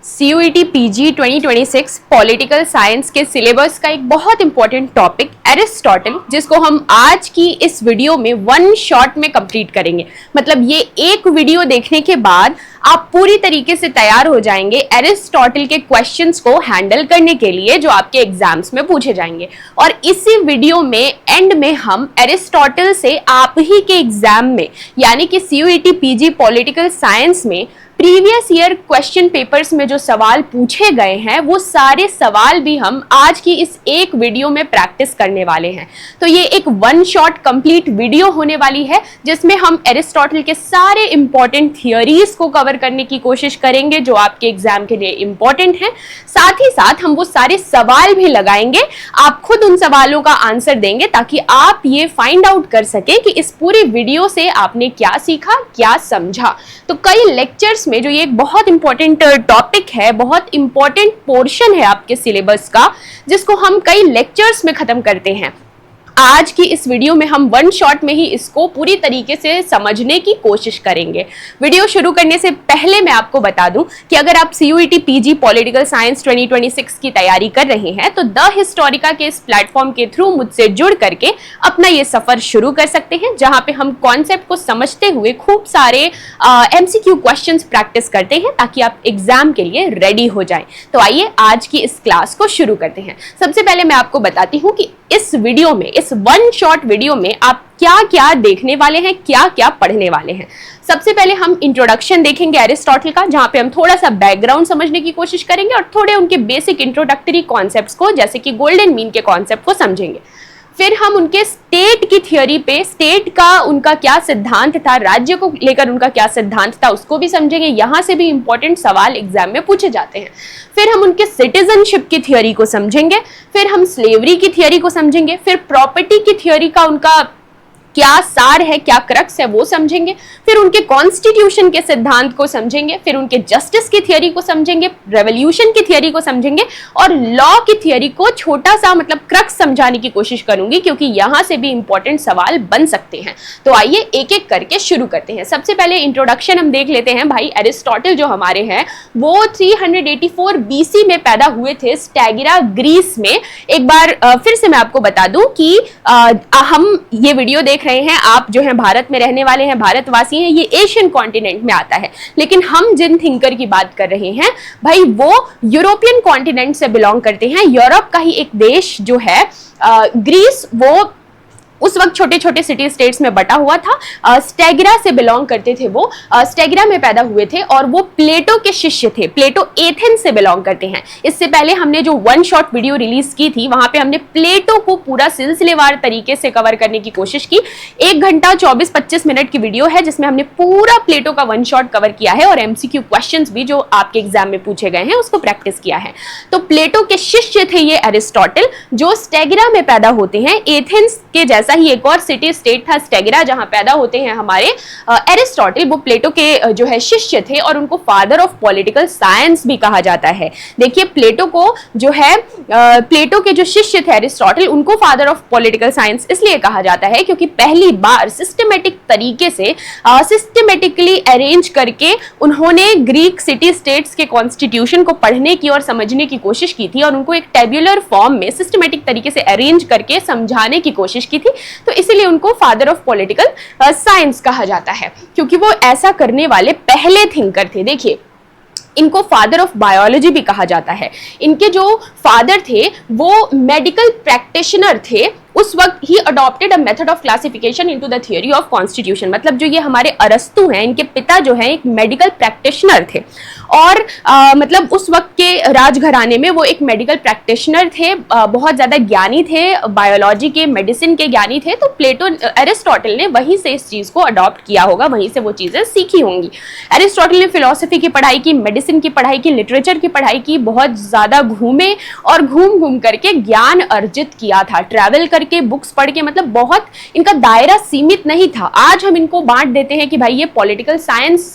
CUET PG 2026 political science के syllabus का एक बहुत इंपॉर्टेंट टॉपिक एरिस्टोटल, जिसको हम आज की इस वीडियो में वन शॉट में कंप्लीट करेंगे। मतलब ये एक वीडियो देखने के बाद आप पूरी तरीके से तैयार हो जाएंगे एरिस्टोटल के क्वेश्चंस को हैंडल करने के लिए जो आपके एग्जाम्स में पूछे जाएंगे। और इसी वीडियो में एंड में हम एरिस्टोटल से आप ही के एग्जाम में यानी कि CUET PG पॉलिटिकल साइंस में प्रीवियस ईयर क्वेश्चन पेपर्स में जो सवाल पूछे गए हैं वो सारे सवाल भी हम आज की इस एक वीडियो में प्रैक्टिस करने वाले हैं। तो ये एक वन शॉट कंप्लीट वीडियो होने वाली है जिसमें हम एरिस्टोटल के सारे इंपॉर्टेंट थियोरीज को कवर करने की कोशिश करेंगे जो आपके एग्जाम के लिए इंपॉर्टेंट हैं। साथ ही साथ हम वो सारे सवाल भी लगाएंगे, आप खुद उन सवालों का आंसर देंगे ताकि आप ये फाइंड आउट कर सके कि इस पूरी वीडियो से आपने क्या सीखा, क्या समझा। तो कई लेक्चर्स में जो ये एक बहुत इंपॉर्टेंट टॉपिक है, बहुत इंपॉर्टेंट पोर्शन है आपके सिलेबस का, जिसको हम कई लेक्चर्स में खत्म करते हैं। आज की इस वीडियो में हम वन शॉट में ही इसको पूरी तरीके से समझने की कोशिश करेंगे। वीडियो शुरू करने से पहले मैं आपको बता दूं कि अगर आप CUET PG पॉलिटिकल साइंस 2026 की तैयारी कर रहे हैं तो द हिस्टोरिका के इस प्लेटफॉर्म के थ्रू मुझसे जुड़ करके अपना ये सफर शुरू कर सकते हैं, जहां पे हम कॉन्सेप्ट को समझते हुए खूब सारे MCQ क्वेश्चंस प्रैक्टिस करते हैं ताकि आप एग्जाम के लिए रेडी हो जाएं। तो आइए आज की इस क्लास को शुरू करते हैं। सबसे पहले मैं आपको बताती हूँ कि इस वीडियो में, इस वन शॉट वीडियो में आप क्या क्या देखने वाले हैं, क्या क्या पढ़ने वाले हैं। सबसे पहले हम इंट्रोडक्शन देखेंगे एरिस्टोटल का, जहां पे हम थोड़ा सा बैकग्राउंड समझने की कोशिश करेंगे और थोड़े उनके बेसिक इंट्रोडक्टरी कॉन्सेप्ट्स को, जैसे कि गोल्डन मीन के कॉन्सेप्ट को समझेंगे। फिर हम उनके स्टेट की थ्योरी पे, स्टेट का उनका क्या सिद्धांत था, राज्य को लेकर उनका क्या सिद्धांत था, उसको भी समझेंगे। यहां से भी इंपॉर्टेंट सवाल एग्जाम में पूछे जाते हैं। फिर हम उनके सिटीजनशिप की थ्योरी को समझेंगे, फिर हम स्लेवरी की थ्योरी को समझेंगे, फिर प्रॉपर्टी की थ्योरी का उनका क्या सार है, क्या क्रक्स है, वो समझेंगे। फिर उनके कॉन्स्टिट्यूशन के सिद्धांत को समझेंगे, फिर उनके जस्टिस की थ्योरी को समझेंगे, रेवोल्यूशन की थ्योरी को समझेंगे और लॉ की थ्योरी को छोटा सा मतलब क्रक्स समझाने की कोशिश करूंगी, क्योंकि यहां से भी इंपॉर्टेंट सवाल बन सकते हैं। तो आइए एक एक करके शुरू करते हैं। सबसे पहले इंट्रोडक्शन हम देख लेते हैं। भाई एरिस्टोटल जो हमारे हैं वो 384 BC में पैदा हुए थे स्टैगिरा, ग्रीस में। एक बार फिर से मैं आपको बता दूं कि हम ये वीडियो देख रहे हैं, आप जो है भारत में रहने वाले हैं, भारतवासी हैं, ये एशियन कॉन्टिनेंट में आता है। लेकिन हम जिन थिंकर की बात कर रहे हैं भाई वो यूरोपियन कॉन्टिनेंट से बिलोंग करते हैं। यूरोप का ही एक देश जो है ग्रीस, वो उस वक्त छोटे छोटे सिटी स्टेट्स में बटा हुआ था। स्टैगिरा से बिलोंग करते थे वो, स्टैगिरा में पैदा हुए थे और वो प्लेटो के शिष्य थे। प्लेटो एथेंस से बिलोंग करते हैं। इससे पहले हमने जो वन शॉट वीडियो रिलीज की थी वहां पे हमने प्लेटो को पूरा सिलसिलेवार तरीके से कवर करने की कोशिश की। 1 घंटा 24-25 मिनट की वीडियो है जिसमें हमने पूरा प्लेटो का वन शॉट कवर किया है और MCQ क्वेश्चंस भी जो आपके एग्जाम में पूछे गए हैं उसको प्रैक्टिस किया है। तो प्लेटो के शिष्य थे ये एरिस्टोटल, जो स्टैगिरा में पैदा होते हैं। एथेंस के जैसा ही एक और सिटी स्टेट था स्टैगिरा, जहां पैदा होते हैं हमारे एरिस्टोटल। वो प्लेटो के जो है शिष्य थे और उनको फादर ऑफ पॉलिटिकल साइंस भी कहा जाता है। देखिए प्लेटो को जो है प्लेटो के जो शिष्य थे एरिस्टोटल, उनको फादर ऑफ पॉलिटिकल साइंस इसलिए कहा जाता है क्योंकि पहली बार सिस्टमेटिक तरीके से सिस्टमेटिकली अरेंज करके उन्होंने ग्रीक सिटी स्टेट्स के कॉन्स्टिट्यूशन को पढ़ने की और समझने की कोशिश की थी और उनको एक टेब्युलर फॉर्म में सिस्टमेटिक तरीके से अरेंज करके समझाने की कोशिश की थी। तो इसीलिए उनको फादर ऑफ पॉलिटिकल साइंस कहा जाता है, क्योंकि वो ऐसा करने वाले पहले थिंकर थे। देखिए इनको फादर ऑफ बायोलॉजी भी कहा जाता है। इनके जो फादर थे वो मेडिकल प्रैक्टिशनर थे। उस वक्त ही adopted a method of classification into the theory of constitution. मतलब जो ये हमारे अरस्तु हैं, इनके पिता जो हैं एक मेडिकल प्रैक्टिशनर थे और मतलब उस वक्त के राजघराने में वो एक मेडिकल प्रैक्टिशनर थे, बहुत ज्यादा ज्ञानी थे, बायोलॉजी के, मेडिसिन के ज्ञानी थे। तो प्लेटो, एरिस्टोटल ने वहीं से इस चीज को अडॉप्ट किया होगा, वहीं से वो चीजें सीखी होंगी। एरिस्टोटल ने फिलोसफी की पढ़ाई की, मेडिसिन की पढ़ाई की, लिटरेचर की पढ़ाई की, बहुत ज्यादा घूमे और घूम घूम करके ज्ञान अर्जित किया था, ट्रैवल करके, बुक्स पढ़ के, मतलब बहुत इनका दायरा सीमित नहीं था। आज हम इनको बांट देते हैं कि भाई ये पॉलिटिकल साइंस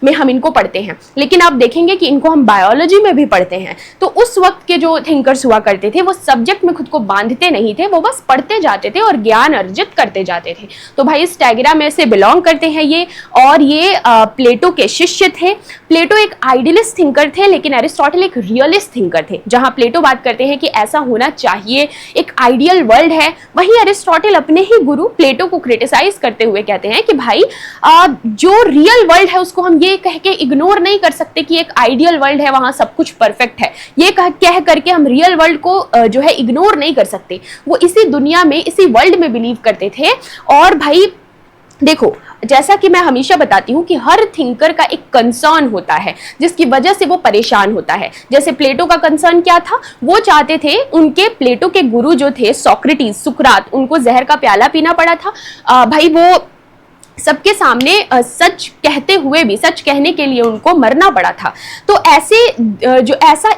में हम इनको पढ़ते हैं, लेकिन आप देखेंगे कि इनको हम बायोलॉजी में भी पढ़ते हैं। तो उस वक्त के जो थिंकर्स हुआ करते थे वो सब्जेक्ट में खुद को बांधते नहीं थे, वो बस पढ़ते जाते थे और ज्ञान अर्जित करते जाते थे। तो भाई इस टैगरा में से बिलोंग करते हैं ये, और ये प्लेटो के शिष्य थे। प्लेटो एक आइडियलिस्ट थिंकर थे, लेकिन एरिस्टोटल एक रियलिस्ट थिंकर थे। जहां प्लेटो बात करते हैं कि ऐसा होना चाहिए, एक आइडियल वर्ल्ड है, वहीं एरिस्टोटल अपने ही गुरु प्लेटो को क्रिटिसाइज करते हुए कहते हैं कि भाई जो रियल वर्ल्ड है उसको हम ये कह के इग्नोर नहीं कर सकते कि एक आइडियल वर्ल्ड है, वहां सब कुछ परफेक्ट है, ये कह करके हम रियल वर्ल्ड को जो है इग्नोर नहीं कर सकते। वो इसी दुनिया में, इसी वर्ल्ड में बिलीव करते थे। और भाई देखो, जैसा कि मैं हमेशा बताती हूं कि हर थिंकर का एक कंसर्न होता है जिसकी वजह से वो परेशान होता है। जैसे प्लेटो का कंसर्न क्या था, वो चाहते थे, उनके प्लेटो के गुरु जो थे सोक्रेटिस, सुकरात, उनको जहर का प्याला पीना पड़ा था। भाई वो सबके सामने सच कहते हुए भी, सच कहने के लिए उनको मरना पड़ा था। तो ऐसे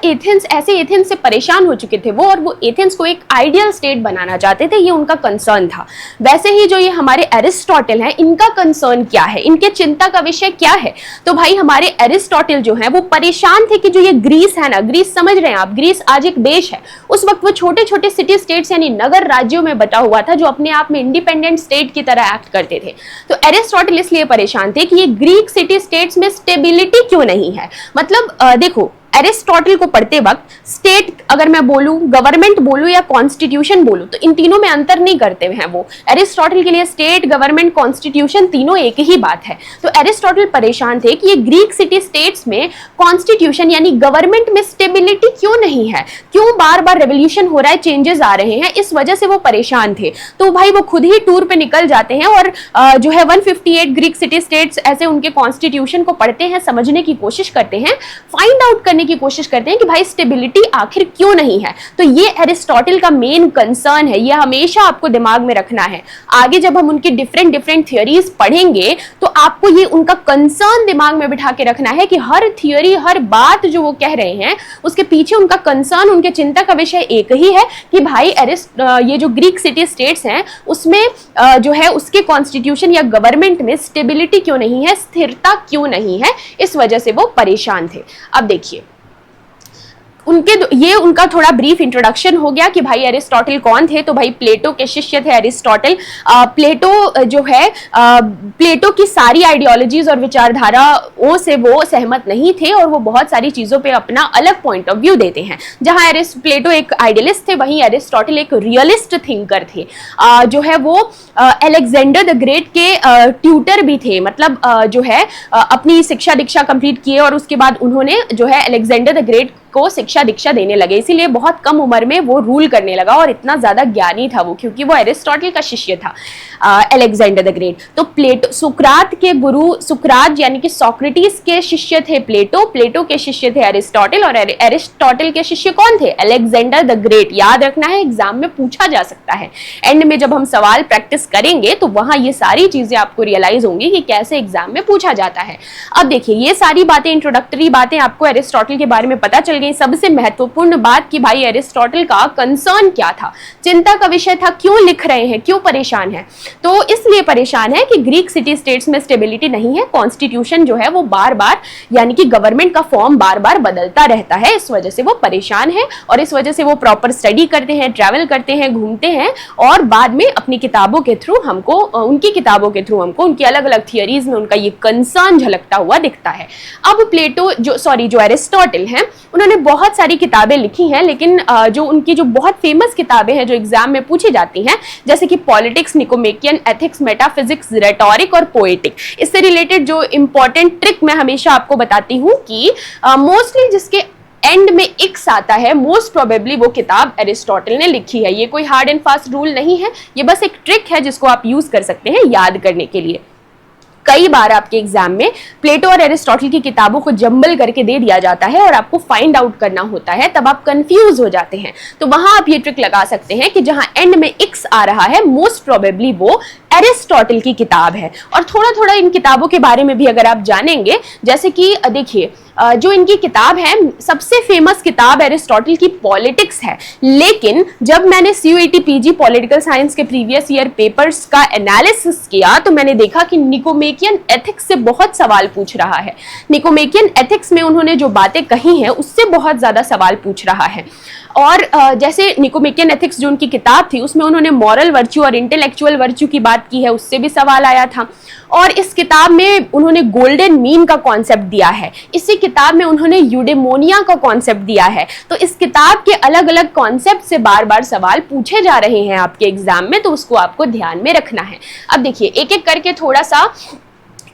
एथेंस से परेशान हो चुके थे वो, और वो एथेंस को एक आइडियल स्टेट बनाना चाहते थे, ये उनका कंसर्न था। वैसे ही जो ये हमारे एरिस्टोटल हैं, इनका कंसर्न क्या है, इनके चिंता का विषय क्या है? तो भाई हमारे एरिस्टोटल जो है वो परेशान थे कि जो ये ग्रीस है ना, ग्रीस समझ रहे हैं आप, ग्रीस आज एक देश है, उस वक्त वो छोटे छोटे सिटी स्टेट्स यानी नगर राज्यों में बटा हुआ था, जो अपने आप में इंडिपेंडेंट स्टेट की तरह एक्ट करते थे। तो एरिस्टोटल इसलिए परेशान थे कि ये ग्रीक सिटी स्टेट्स में स्टेबिलिटी क्यों नहीं है। मतलब देखो, एरिस्टोटल को पढ़ते वक्त स्टेट अगर मैं बोलूं, गवर्नमेंट बोलूं या कॉन्स्टिट्यूशन बोलूं, तो इन तीनों में अंतर नहीं करते हैं वो। एरिस्टोटल के लिए स्टेट, गवर्नमेंट, कॉन्स्टिट्यूशन तीनों एक ही बात है। तो एरिस्टोटल परेशान थे कि ये ग्रीक सिटी स्टेट्स में कॉन्स्टिट्यूशन यानी गवर्नमेंट में स्टेबिलिटी क्यों नहीं है, क्यों बार बार रेवोल्यूशन हो रहा है, चेंजेस आ रहे हैं, इस वजह से वो परेशान थे। तो भाई वो खुद ही टूर पे निकल जाते हैं और जो है 158 ग्रीक सिटी स्टेट्स ऐसे उनके कॉन्स्टिट्यूशन को पढ़ते हैं, समझने की कोशिश करते हैं, फाइंड आउट करने की कोशिश करते हैं कि भाई स्टेबिलिटी आखिर क्यों नहीं है। तो ये एरिस्टोटल का मेन कंसर्न है, ये हमेशा आपको दिमाग में रखना है। आगे जब हम उनकी डिफरेंट थियोरीज पढ़ेंगे तो आपको ये उनका कंसर्न दिमाग में बिठा के रखना है कि हर थियोरी, हर बात जो वो कह रहे हैं उसके पीछे उनका कंसर्न, उनके चिंता का विषय एक ही है कि भाई ये जो ग्रीक सिटी स्टेट्स हैं उसमें जो है उसके कॉन्स्टिट्यूशन या गवर्नमेंट में स्टेबिलिटी क्यों नहीं है, स्थिरता क्यों नहीं है, इस वजह से वो परेशान थे। अब देखिए, ये उनका थोड़ा ब्रीफ इंट्रोडक्शन हो गया कि भाई एरिस्टोटल कौन थे। तो भाई प्लेटो के शिष्य थे एरिस्टोटल। प्लेटो जो है, प्लेटो की सारी आइडियोलॉजीज और विचारधाराओं से वो सहमत नहीं थे और वो बहुत सारी चीजों पे अपना अलग पॉइंट ऑफ व्यू देते हैं। जहां प्लेटो एक आइडियलिस्ट थे, वहीं एरिस्टोटल एक रियलिस्ट थिंकर थे। जो है वो अलेक्जेंडर द ग्रेट के ट्यूटर भी थे, मतलब जो है अपनी शिक्षा दीक्षा कंप्लीट किए और उसके बाद उन्होंने जो है अलेक्जेंडर द ग्रेट को शिक्षा दीक्षा देने लगे, इसीलिए बहुत कम उम्र में वो रूल करने लगा और इतना ज्यादा ज्ञानी था वो, क्योंकि वो एरिस्टोटल का शिष्य था अलेक्जेंडर द ग्रेट। तो प्लेटो, सुकरात के गुरु, सुकरात यानी कि सोक्रेटिस के शिष्य थे प्लेटो, प्लेटो के शिष्य थे एरिस्टोटल, और एरिस्टोटल के शिष्य कौन थे? Alexander the great. याद रखना है, एग्जाम में पूछा जा सकता है। एंड में जब हम सवाल प्रैक्टिस करेंगे तो वहां ये सारी चीजें आपको रियलाइज होंगी कि कैसे एग्जाम में पूछा जाता है। अब देखिए, ये सारी बातें, इंट्रोडक्टरी बातें आपको एरिस्टोटल के बारे में पता चल गई। सबसे महत्वपूर्ण बात कि भाई एरिस्टोटल का कंसर्न क्या था, चिंता का विषय था, क्यों लिख रहे हैं, क्यों परेशान है। तो इसलिए परेशान है कि ग्रीक सिटी स्टेट्स में स्टेबिलिटी नहीं है, कॉन्स्टिट्यूशन जो है वो बार बार यानी कि गवर्नमेंट का फॉर्म बार बार बदलता रहता है, इस वजह से वो परेशान है और इस वजह से वो प्रॉपर स्टडी करते हैं, ट्रैवल करते हैं, घूमते हैं और बाद में अपनी किताबों के थ्रू हमको, उनकी किताबों के थ्रू हमको उनकी अलग अलग थियरीज में उनका ये कंसर्न झलकता हुआ दिखता है। अब प्लेटो जो एरिस्टोटल हैं, उन्होंने बहुत सारी किताबें लिखी हैं, लेकिन जो उनकी जो बहुत फेमस किताबें हैं जो एग्जाम में पूछी जाती हैं, जैसे कि politics, Nicomachean, ethics, metaphysics, rhetoric और पोएटिक, इससे रिलेटेड जो इंपॉर्टेंट ट्रिक मैं हमेशा आपको बताती हूँ कि मोस्टली जिसके एंड में इक्स आता है, मोस्ट प्रोबेबली वो किताब एरिस्टोटल ने लिखी है। ये कोई हार्ड एंड फास्ट रूल नहीं है, ये बस एक ट्रिक है जिसको आप यूज कर सकते हैं याद करने के लिए। कई बार आपके एग्जाम में प्लेटो और एरिस्टोटल की किताबों को जंबल करके दे दिया जाता है और आपको फाइंड आउट करना होता है, तब आप कंफ्यूज हो जाते हैं। तो वहां आप ये ट्रिक लगा सकते हैं कि जहां एंड में एक्स आ रहा है, मोस्ट प्रोबेबली वो एरिस्टोटल की किताब है। और थोड़ा थोड़ा इन किताबों के बारे में भी अगर आप जानेंगे, जैसे कि देखिए जो इनकी किताब है, सबसे फेमस किताब एरिस्टोटल की पॉलिटिक्स है, लेकिन जब मैंने CUET PG पॉलिटिकल साइंस के प्रीवियस ईयर पेपर्स का एनालिसिस किया तो मैंने देखा कि निकोमेकियन एथिक्स से बहुत सवाल पूछ रहा है। निकोमेकियन एथिक्स में उन्होंने जो बातें कही हैं उससे बहुत ज्यादा सवाल पूछ रहा है। और जैसे निकोमेकियन एथिक्स जो उनकी किताब थी उसमें उन्होंने मॉरल वर्च्यू और इंटेलेक्चुअल वर्च्यू की बात की है, उससे भी सवाल आया था। और इस किताब में उन्होंने गोल्डन मीन का कॉन्सेप्ट दिया है, इसी किताब में उन्होंने यूडेमोनिया का कॉन्सेप्ट दिया है। तो इस किताब के अलग अलग कॉन्सेप्ट से बार बार सवाल पूछे जा रहे हैं आपके एग्जाम में, तो उसको आपको ध्यान में रखना है। अब देखिए एक एक करके थोड़ा सा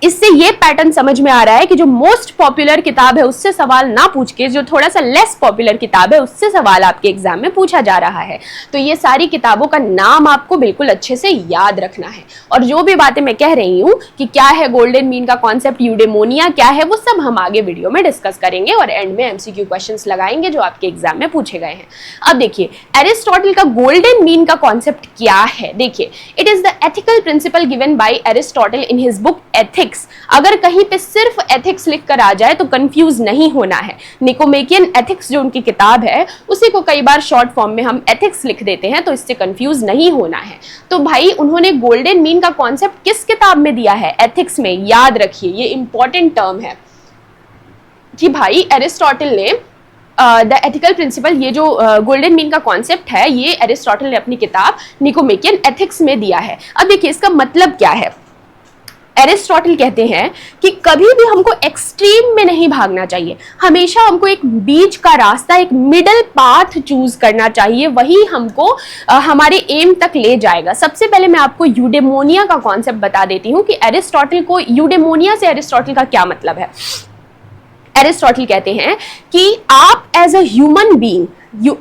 इससे ये पैटर्न समझ में आ रहा है कि जो मोस्ट पॉपुलर किताब है उससे सवाल ना पूछ के जो थोड़ा सा लेस पॉपुलर किताब है उससे सवाल आपके एग्जाम में पूछा जा रहा है। तो ये सारी किताबों का नाम आपको बिल्कुल अच्छे से याद रखना है। और जो भी बातें मैं कह रही हूँ कि क्या है गोल्डन मीन का कॉन्सेप्ट, यूडेमोनिया क्या है, वो सब हम आगे वीडियो में डिस्कस करेंगे और एंड में MCQ क्वेश्चंस लगाएंगे जो आपके एग्जाम में पूछे गए हैं। अब देखिए एरिस्टोटल का गोल्डन मीन का कॉन्सेप्ट क्या है। देखिए it is the ethical principle given by Aristotle in his book Ethics. अगर कहीं पे सिर्फ एथिक्स लिख कर आ जाए तो कंफ्यूज नहीं होना है। निकोमेकियन एथिक्स जो उनकी किताब है उसी को कई बार शॉर्ट फॉर्म में हम एथिक्स लिख देते हैं, तो इससे कंफ्यूज नहीं होना है। तो भाई उन्होंने गोल्डन मीन का कॉन्सेप्ट किस किताब में दिया है? एथिक्स में। याद रखिए ये इंपॉर्टेंट टर्म है कि भाई एरिस्टोटल ने द एथिकल प्रिंसिपल, ये जो गोल्डन मीन का कॉन्सेप्ट है ये एरिस्टोटल ने अपनी किताब निकोमेकियन एथिक्स में दिया है। अब देखिए इसका मतलब क्या है। एरिस्टोटल कहते हैं कि कभी भी हमको एक्सट्रीम में नहीं भागना चाहिए, हमेशा हमको एक बीच का रास्ता, एक मिडल पाथ चूज करना चाहिए, वही हमको हमारे एम तक ले जाएगा। सबसे पहले मैं आपको यूडेमोनिया का कॉन्सेप्ट बता देती हूँ कि एरिस्टोटल को यूडेमोनिया से एरिस्टोटल का क्या मतलब है। एरिस्टोटल कहते हैं कि आप एज अ ह्यूमन बीइंग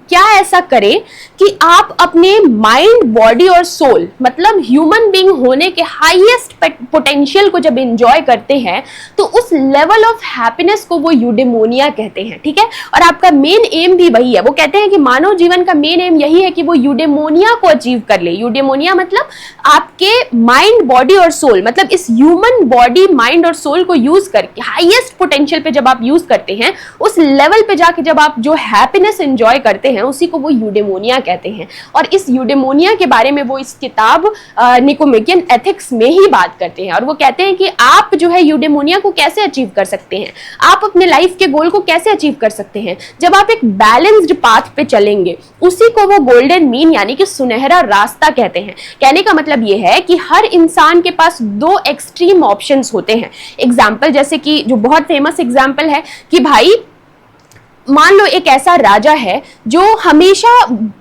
क्या ऐसा करें कि आप अपने माइंड, बॉडी और सोल, मतलब ह्यूमन बीइंग होने के हाईएस्ट पोटेंशियल को जब एंजॉय करते हैं तो उस लेवल ऑफ हैप्पीनेस को वो यूडेमोनिया कहते हैं। ठीक है, और आपका मेन एम भी वही है। वो कहते हैं कि मानव जीवन का मेन एम यही है कि वो यूडेमोनिया को अचीव कर ले। यूडेमोनिया मतलब आपके माइंड, बॉडी और सोल, मतलब इस ह्यूमन बॉडी, माइंड और सोल को यूज करके हाईएस्ट पोटेंशियल पे जब आप यूज करते हैं, उस लेवल पे जाके जब आप जो हैप्पीनेस एंजॉय करते हैं उसी को वो यूडेमोनिया कहते हैं। और इस यूडेमोनिया के बारे में वो इस किताब निकोमेकियन एथिक्स में ही बात करते हैं। और वो कहते हैं कि आप जो है यूडेमोनिया को कैसे अचीव कर सकते हैं, आप अपने लाइफ के गोल को कैसे अचीव कर सकते हैं, जब आप एक बैलेंस्ड पाथ पे चलेंगे। उसी को वो गोल्डन मीन यानी कि सुनहरा रास्ता कहते हैं। कहने का मतलब ये है कि हर इंसान के पास दो एक्सट्रीम ऑप्शंस होते हैं। एग्जाम्पल जैसे कि जो बहुत फेमस एग्जाम्पल है कि भाई मान लो एक ऐसा राजा है जो हमेशा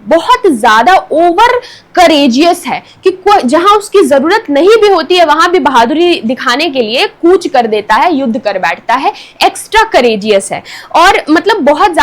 बहुत ज्यादा ओवर करेजियस है कि जहां उसकी जरूरत नहीं भी होती है वहां भी बहादुरी दिखाने के लिए कूच कर देता है, युद्ध कर बैठता है, एक्स्ट्रा करेजियस है और मतलब बहुत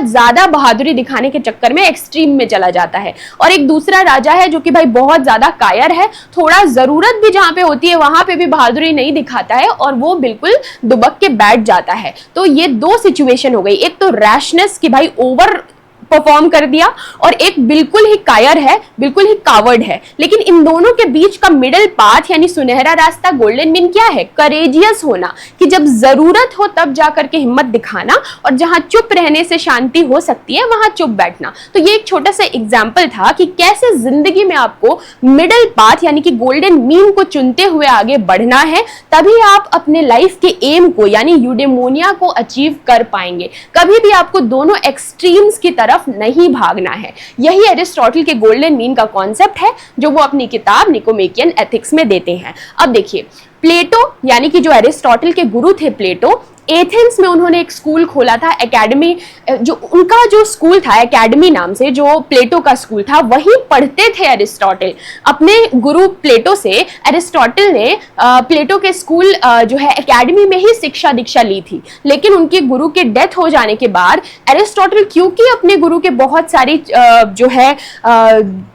ज्यादा बहादुरी दिखाने के चक्कर में एक्सट्रीम में चला जाता है। और एक दूसरा राजा है जो कि भाई बहुत ज्यादा कायर है, थोड़ा जरूरत भी जहां पे होती है वहां पे भी बहादुरी नहीं दिखाता है और वो बिल्कुल दुबक के बैठ जाता है। तो ये दो सिचुएशन हो गई, एक तो रैशनेस कि भाई ओवर परफॉर्म कर दिया और एक बिल्कुल ही कायर है, बिल्कुल ही कावर्ड है। लेकिन इन दोनों के बीच का मिडिल पाथ यानी सुनहरा रास्ता, गोल्डन मीन क्या है? करेजियस होना, कि जब जरूरत हो तब जाकर के हिम्मत दिखाना और जहां चुप रहने से शांति हो सकती है वहां चुप बैठना। तो ये एक छोटा सा एग्जाम्पल था कि कैसे जिंदगी में आपको मिडिल पाथ यानी कि गोल्डन मीन को चुनते हुए आगे बढ़ना है, तभी आप अपने लाइफ के एम को यानी यूडेमोनिया को अचीव कर पाएंगे। कभी भी आपको दोनों एक्सट्रीम्स की तरफ नहीं भागना है। यही एरिस्टोटल के गोल्डन मीन का कॉन्सेप्ट है जो वो अपनी किताब निकोमेकियन एथिक्स में देते हैं। अब देखिए प्लेटो यानी कि जो एरिस्टोटल के गुरु थे प्लेटो, एथेंस में उन्होंने एक स्कूल खोला था, एकेडमी, जो उनका जो स्कूल था एकेडमी नाम से, जो प्लेटो का स्कूल था, वहीं पढ़ते थे एरिस्टोटल। अपने गुरु प्लेटो से एरिस्टोटल ने प्लेटो के स्कूल जो है एकेडमी में ही शिक्षा दीक्षा ली थी। लेकिन उनके गुरु के डेथ हो जाने के बाद एरिस्टोटल क्योंकि अपने गुरु के बहुत सारी जो है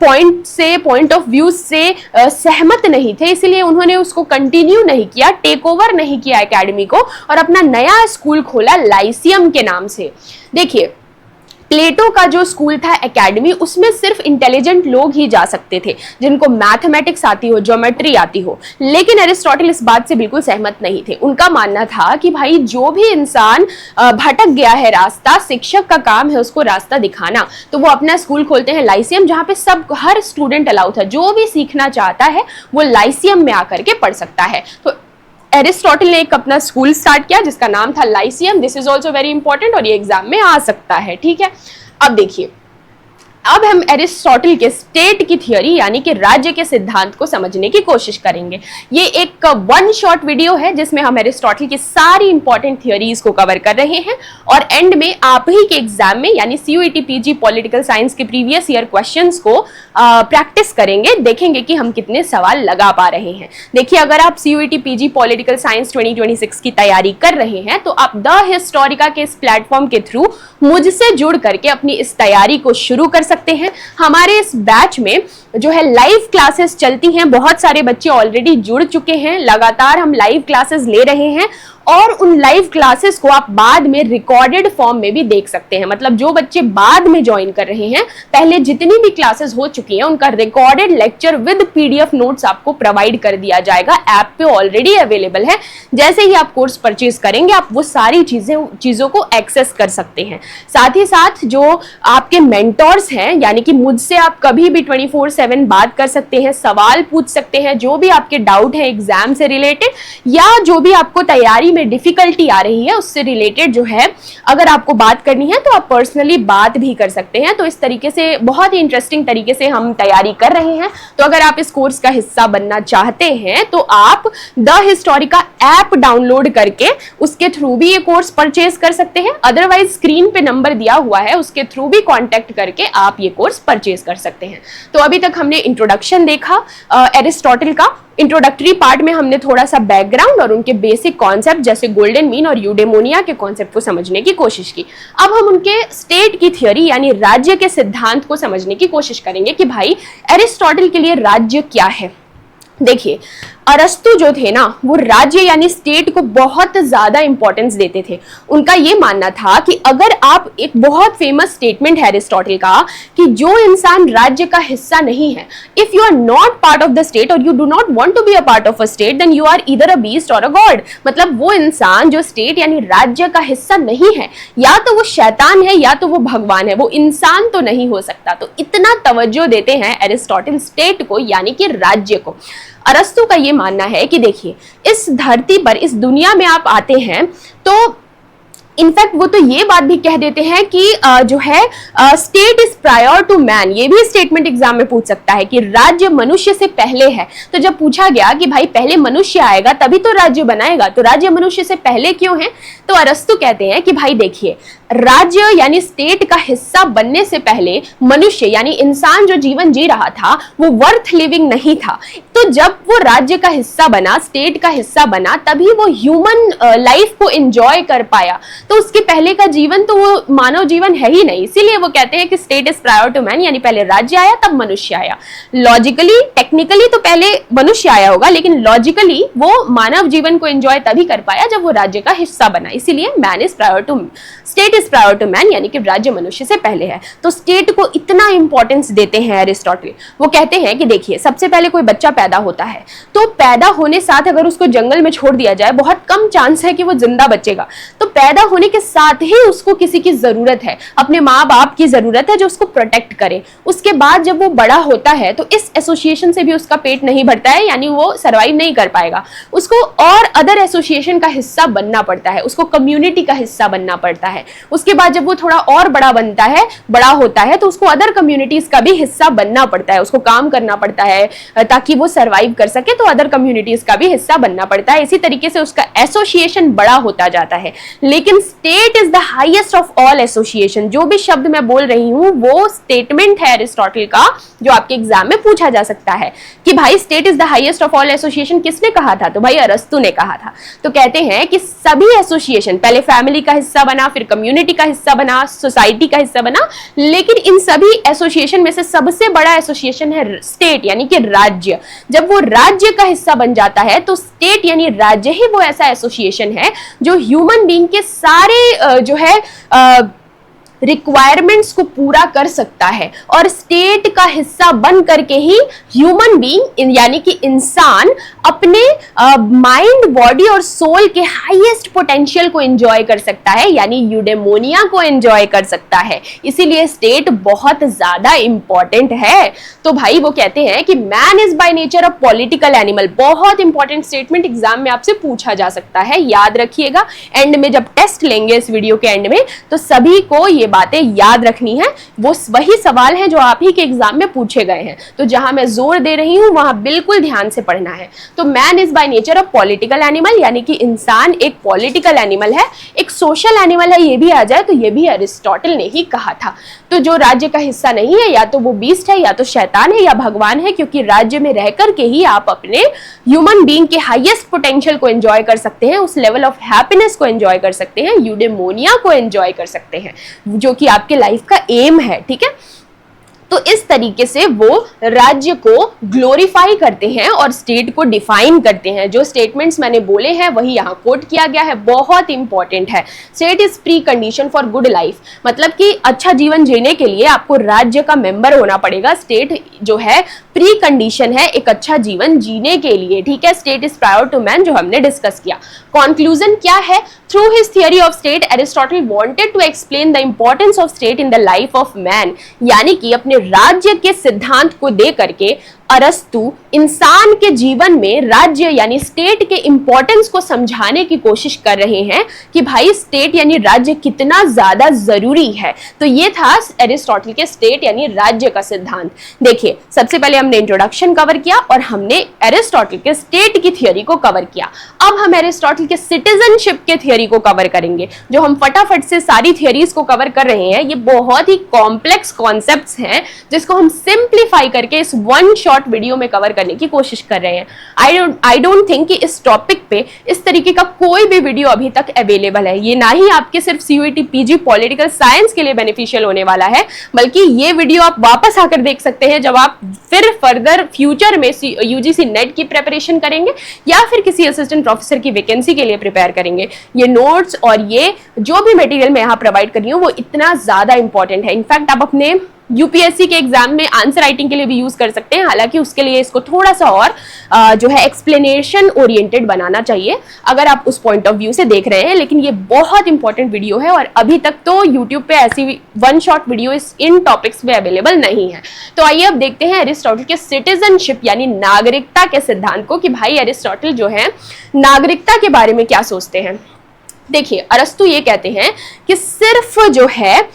पॉइंट ऑफ व्यू से सहमत नहीं थे, इसलिए उन्होंने उसको कंटिन्यू नहीं किया, टेक ओवर नहीं किया एकेडमी को, और अपना नया स्कूल खोला लाइसियम के नाम से। देखिए, प्लेटो का जो स्कूल था एकेडमी, उसमें सिर्फ इंटेलिजेंट लोग ही जा सकते थे, जिनको मैथमेटिक्स आती हो, ज्योमेट्री आती हो। लेकिन एरिस्टोटल इस बात से बिल्कुल सहमत नहीं थे। उनका मानना था कि भाई जो भी इंसान भटक गया है रास्ता, शिक्षक का काम है उसको रास्ता दिखाना। तो वो अपना स्कूल खोलते हैं लाइसियम, जहाँ पे सब हर स्टूडेंट अलाउ था, जो भी सीखना चाहता है वो लाइसियम में आकर के पढ़ सकता है। तो एरिस्टोटल ने एक अपना स्कूल स्टार्ट किया जिसका नाम था Lyceum. This is also very important और ये एग्जाम में आ सकता है, ठीक है। अब देखिए, अब हम एरिस्टोटल के स्टेट की थियोरी यानी कि राज्य के सिद्धांत को समझने की कोशिश करेंगे। ये एक वन शॉट वीडियो है जिसमें हम एरिस्टोटल की सारी इंपॉर्टेंट थियोरीज को कवर कर रहे हैं, और एंड में आप ही के एग्जाम में यानी CUET PG पॉलिटिकल साइंस के प्रीवियस ईयर क्वेश्चंस को प्रैक्टिस करेंगे, देखेंगे कि हम कितने सवाल लगा पा रहे हैं। देखिए, अगर आप CUET PG पॉलिटिकल साइंस 2026 की तैयारी कर रहे हैं तो आप द हिस्टोरिका के इस प्लेटफॉर्म के थ्रू मुझसे जुड़ करके अपनी इस तैयारी को शुरू कर सकते हैं। हमारे इस बैच में जो है लाइव क्लासेस चलती हैं, बहुत सारे बच्चे ऑलरेडी जुड़ चुके हैं, लगातार हम लाइव क्लासेस ले रहे हैं, और उन लाइव क्लासेस को आप बाद में रिकॉर्डेड फॉर्म में भी देख सकते हैं। मतलब जो बच्चे बाद में ज्वाइन कर रहे हैं, पहले जितनी भी क्लासेस हो चुकी हैं उनका recorded lecture with PDF notes आपको प्रोवाइड कर दिया जाएगा, ऐप पे ऑलरेडी अवेलेबल है। जैसे ही आप कोर्स परचेज करेंगे आप वो सारी चीजों को एक्सेस कर सकते हैं। साथ ही साथ जो आपके मेंटोर्स हैं, यानी कि मुझसे आप कभी भी 24/7 बात कर सकते हैं, सवाल पूछ सकते हैं, जो भी आपके डाउट है एग्जाम से रिलेटेड या जो भी आपको तैयारी में डिफिकल्टी आ रही है उससे रिलेटेड जो है अगर आपको बात करनी है तो आप पर्सनली बात भी कर सकते हैं। तो इस तरीके से बहुत ही इंटरेस्टिंग तरीके से हम तैयारी कर रहे हैं। तो अगर आप इस कोर्स का हिस्सा बनना चाहते हैं तो आप द हिस्टोरिका ऐप डाउनलोड करके उसके थ्रू भी ये कोर्स परचेज कर सकते हैं। अदरवाइज स्क्रीन पे नंबर दिया हुआ है, उसके थ्रू भी कांटेक्ट करके आप ये कोर्स परचेज कर सकते हैं। तो अभी तक हमने इंट्रोडक्शन देखा एरिस्टोटल का। इंट्रोडक्टरी पार्ट में हमने थोड़ा सा बैकग्राउंड और उनके बेसिक कॉन्सेप्ट जैसे गोल्डन मीन और यूडेमोनिया के कॉन्सेप्ट को समझने की कोशिश की। अब हम उनके स्टेट की थ्योरी यानी राज्य के सिद्धांत को समझने की कोशिश करेंगे कि भाई एरिस्टोटल के लिए राज्य क्या है। देखिए, अरस्तु जो थे ना, वो राज्य यानी स्टेट को बहुत ज्यादा इंपॉर्टेंस देते थे। उनका ये मानना था कि अगर आप, एक बहुत फेमस स्टेटमेंट है एरिस्टोटल का कि जो इंसान राज्य का हिस्सा नहीं है, if you are not part of the state और you do not want to be a part of a state then you are either a beast और अ गॉड। मतलब वो इंसान जो स्टेट यानी राज्य का हिस्सा नहीं है, या तो वो शैतान है या तो वो भगवान है, वो इंसान तो नहीं हो सकता। तो इतना तवज्जो देते हैं एरिस्टोटल स्टेट को यानी कि राज्य को। अरस्तु का ये मानना है कि देखिए, इस धरती पर, इस दुनिया में आप आते हैं तो इनफैक्ट वो तो ये बात भी कह देते हैं कि जो है state is prior to man. ये भी स्टेटमेंट एग्जाम में पूछ सकता है कि राज्य मनुष्य से पहले है। तो जब पूछा गया कि भाई पहले मनुष्य आएगा तभी तो राज्य बनाएगा, तो राज्य मनुष्य से पहले क्यों है? तो अरस्तु कहते हैं कि भाई देखिए, राज्य यानी स्टेट का हिस्सा बनने से पहले मनुष्य यानी इंसान जो जीवन जी रहा था वो वर्थ लिविंग नहीं था। तो जब वो राज्य का हिस्सा बना, स्टेट का हिस्सा बना, तभी वो ह्यूमन लाइफ को एंजॉय कर पाया। तो उसके पहले का जीवन तो वो मानव जीवन है ही नहीं। इसीलिए वो कहते हैं कि state is prior to man, यानी पहले राज्य आया तब मनुष्य आया। लॉजिकली, टेक्निकली तो पहले मनुष्य आया होगा, लेकिन लॉजिकली वो मानव जीवन को एंजॉय तभी कर पाया जब वो राज्य का हिस्सा बना। इसीलिए man is prior to, state is prior to man, यानी कि राज्य मनुष्य से पहले है। तो स्टेट को इतना इंपॉर्टेंस देते हैं एरिस्टोटल। वो कहते हैं कि देखिए, सबसे पहले कोई बच्चा पैदा होता है तो पैदा होने साथ अगर उसको जंगल में छोड़ दिया जाए बहुत कम चांस है कि वो जिंदा बचेगा। तो पैदा होने के साथ ही उसको किसी की जरूरत है, अपने माँ बाप की जरूरत है जो उसको प्रोटेक्ट करे। उसके बाद जब वो बड़ा होता है तो इस एसोसिएशन से भी उसका पेट नहीं भरता है, यानी वो सरवाइव नहीं कर पाएगा। उसको और अदर एसोसिएशन का हिस्सा बनना पड़ता है, उसको कम्युनिटी का हिस्सा बनना पड़ता है। उसके बाद जब वो थोड़ा और बड़ा बनता है, बड़ा होता है, तो उसको अदर कम्युनिटीज का भी हिस्सा बनना पड़ता है, उसको काम करना पड़ता है ताकि वो सरवाइव कर सके, तो अदर कम्युनिटीज का भी हिस्सा बनना पड़ता है। इसी तरीके से उसका एसोसिएशन बड़ा होता जाता है। लेकिन state is the highest of all association. जो भी शब्द मैं बोल रही हूं वो स्टेटमेंट है एरिस्टोटल का, जो आपके एग्जाम में पूछा जा सकता है कि भाई state is the highest of all association किसने कहा था? तो भाई अरस्तु ने कहा था। तो कहते हैं कि सभी एसोसिएशन, पहले फैमिली का हिस्सा बना, फिर कम्युनिटी का हिस्सा बना, सोसाइटी का हिस्सा बना, लेकिन इन सभी एसोसिएशन में से सबसे बड़ा एसोसिएशन है स्टेट, यानी कि राज्य। जब वो राज्य का हिस्सा बन जाता है तो स्टेट यानी राज्य ही वो ऐसा एसोसिएशन है जो ह्यूमन बीइंग के सारे जो है रिक्वायरमेंट्स को पूरा कर सकता है। और स्टेट का हिस्सा बन करके ही ह्यूमन बीइंग यानी कि इंसान अपने माइंड, बॉडी और सोल के हाईएस्ट पोटेंशियल को एंजॉय कर सकता है, यानी यूडेमोनिया को एंजॉय कर सकता है। इसीलिए स्टेट बहुत ज्यादा इंपॉर्टेंट है। तो भाई वो कहते हैं कि man is by nature a political animal. बहुत इंपॉर्टेंट स्टेटमेंट, एग्जाम में आपसे पूछा जा सकता है, याद रखिएगा। एंड में जब टेस्ट लेंगे इस वीडियो के एंड में, तो सभी को ये बातें याद रखनी है। वो वही सवाल है जो आप ही के एग्जाम में पूछे गए हैं, तो जहां मैं जोर दे रही हूं वहां बिल्कुल ध्यान से पढ़ना है। तो man is by nature a political animal, यानी कि इंसान एक पॉलिटिकल एनिमल है, एक सोशल एनिमल है। ये भी आ जाए तो ये भी अरिस्टोटल ने ही कहा था। तो जो राज्य का हिस्सा नहीं है, या तो वो बीस्ट है, या तो शैतान है, या भगवान है, क्योंकि राज्य में रह करके ही आप अपने ह्यूमन बीइंग के हाईएस्ट पोटेंशियल को एंजॉय कर सकते हैं, उस लेवल ऑफ हैप्पीनेस को एंजॉय कर सकते हैं, यूडेमोनिया को एंजॉय कर सकते हैं, जो कि आपके लाइफ का एम है। ठीक है, तो इस तरीके से वो राज्य को ग्लोरीफाई करते हैं और स्टेट को डिफाइन करते हैं। जो स्टेटमेंट्स मैंने बोले हैं वही यहाँ कोट किया गया है, बहुत इंपॉर्टेंट है। State is pre condition for good life, मतलब कि अच्छा जीवन जीने के लिए आपको राज्य का मेंबर होना पड़ेगा। स्टेट जो है प्री कंडीशन है एक अच्छा जीवन जीने के लिए। ठीक है, state is prior to man, जो हमने डिस्कस किया। कंक्लूजन क्या है? Through his theory of state, Aristotle wanted to explain the importance of state in the life of man, यानी कि अपने राज्य के सिद्धांत को दे करके अरस्तु इंसान के जीवन में राज्य यानी स्टेट के इंपॉर्टेंस को समझाने की कोशिश कर रहे हैं कि भाई स्टेट यानी राज्य कितना ज्यादा जरूरी है। तो ये था एरिस्टोटल के स्टेट यानी राज्य का सिद्धांत। देखिए, सबसे पहले हमने इंट्रोडक्शन कवर किया और हमने एरिस्टोटल के स्टेट की थियोरी को कवर किया। अब हम एरिस्टोटल के सिटीजनशिप के थियोरी को कवर करेंगे। जो हम फटाफट से सारी थियोरीज को कवर कर रहे हैं, ये बहुत ही कॉम्प्लेक्स कॉन्सेप्ट्स हैं जिसको हम सिंप्लीफाई करके इस वन शॉट वीडियो में कवर करने की कोशिश कर रहे हैं। आई डोंट थिंक कि इस टॉपिक पे इस तरीके का कोई भी वीडियो अभी तक अवेलेबल है। ये ना ही आपके सिर्फ सीयूईटी पीजी पॉलिटिकल साइंस के लिए बेनिफिशियल होने वाला है, बल्कि ये वीडियो आप वापस आकर देख सकते हैं जब आप फिर फर्दर फ्यूचर में यूजीसी नेट की प्रिपरेशन करेंगे या फिर किसी असिस्टेंट प्रोफेसर की वैकेंसी के लिए प्रिपेयर करेंगे। ये नोट्स और ये जो भी मटेरियल मैं यहाँ प्रोवाइड कर रही हूँ वो इतना ज्यादा इंपॉर्टेंट है। इनफैक्ट आप अपने यूपीएससी के एग्जाम में आंसर राइटिंग के लिए भी यूज कर सकते हैं। हालांकि उसके लिए इसको थोड़ा सा और जो है एक्सप्लेनेशन ओरिएंटेड बनाना चाहिए अगर आप उस पॉइंट ऑफ व्यू से देख रहे हैं। लेकिन ये बहुत इंपॉर्टेंट वीडियो है और अभी तक तो यूट्यूब पे ऐसी वन शॉट वीडियो इन टॉपिक्स में अवेलेबल नहीं है। तो आइए अब देखते हैं एरिस्टोटल के सिटीजनशिप यानी नागरिकता के सिद्धांत को, कि भाई एरिस्टोटल जो है नागरिकता के बारे में क्या सोचते हैं। देखिए, अरस्तु ये कहते हैं कि सिर्फ जो है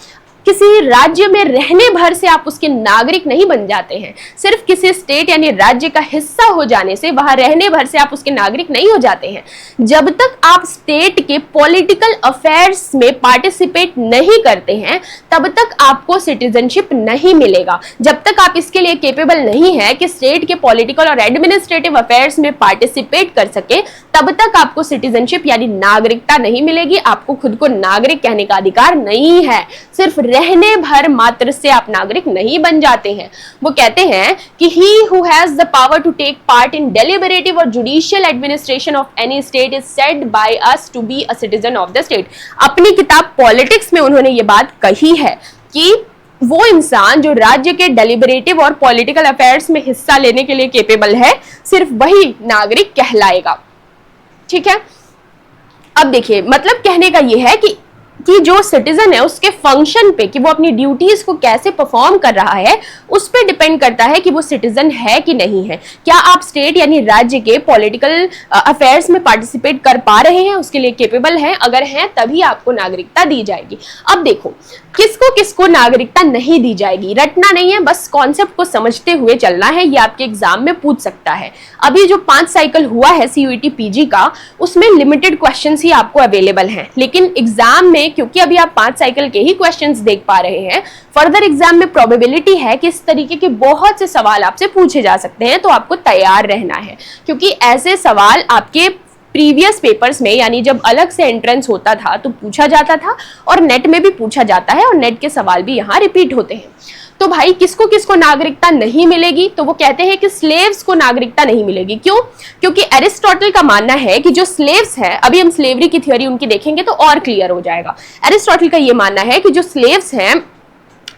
किसी राज्य में रहने भर से आप उसके नागरिक नहीं बन जाते हैं। सिर्फ किसी स्टेट यानी राज्य का हिस्सा हो जाने से, वहां रहने भर से आप उसके नागरिक नहीं हो जाते हैं। जब तक आप स्टेट के पॉलिटिकल अफेयर्स में पार्टिसिपेट नहीं करते हैं तब तक आपको सिटीजनशिप नहीं मिलेगा। जब तक आप इसके लिए केपेबल नहीं है कि स्टेट के पॉलिटिकल और एडमिनिस्ट्रेटिव अफेयर्स में पार्टिसिपेट कर सके, तब तक आपको सिटीजनशिप यानी नागरिकता नहीं मिलेगी। आपको खुद को नागरिक कहने का अधिकार नहीं है। सिर्फ रहने भर मात्र से आप नागरिक नहीं बन जाते हैं। वो कहते हैं कि he who has the power to take part in deliberative or judicial administration of any state is said by us to be a citizen of the state। अपनी किताब पॉलिटिक्स में उन्होंने ये बात कही है कि वो इंसान जो राज्य के डेलिबरेटिव और पॉलिटिकल अफेयर्स में हिस्सा लेने के लिए केपेबल है, सिर्फ वही नागरिक कहलाएगा। ठीक है, अब देखिए, मतलब कहने का ये है कि कि जो सिटीजन है उसके फंक्शन पे, कि वो अपनी ड्यूटीज को कैसे परफॉर्म कर रहा है, उस पर डिपेंड करता है कि वो सिटीजन है कि नहीं है। क्या आप स्टेट यानी राज्य के पॉलिटिकल अफेयर्स में पार्टिसिपेट कर पा रहे हैं, उसके लिए केपेबल हैं, अगर हैं तभी आपको नागरिकता दी जाएगी। अब देखो किसको किसको नागरिकता नहीं दी जाएगी, रटना नहीं है, बस कॉन्सेप्ट को समझते हुए चलना है। ये आपके एग्जाम में पूछ सकता है। अभी जो 5 साइकिल हुआ है CUET PG का, उसमें लिमिटेड क्वेश्चंस ही आपको अवेलेबल हैं, लेकिन एग्जाम में क्योंकि अभी आप 5 साइकिल के ही क्वेश्चंस देख पा रहे हैं, फर्दर एग्जाम में प्रोबेबिलिटी है कि इस तरीके के बहुत से सवाल आपसे पूछे जा सकते हैं, तो आपको तैयार रहना है, क्योंकि ऐसे सवाल आपके प्रीवियस पेपर्स में, यानी जब अलग से एंट्रेंस होता था तो पूछा जाता था, और नेट में भी पूछा जाता है, और नेट के सवाल भी यहाँ रिपीट होते हैं। तो भाई किसको किसको नागरिकता नहीं मिलेगी, तो वो कहते हैं कि स्लेव्स को नागरिकता नहीं मिलेगी। क्यों? क्योंकि एरिस्टोटल का मानना है कि जो स्लेव्स है, अभी हम स्लेवरी की थ्योरी उनकी देखेंगे तो और क्लियर हो जाएगा। एरिस्टोटल का ये मानना है कि जो स्लेव्स हैं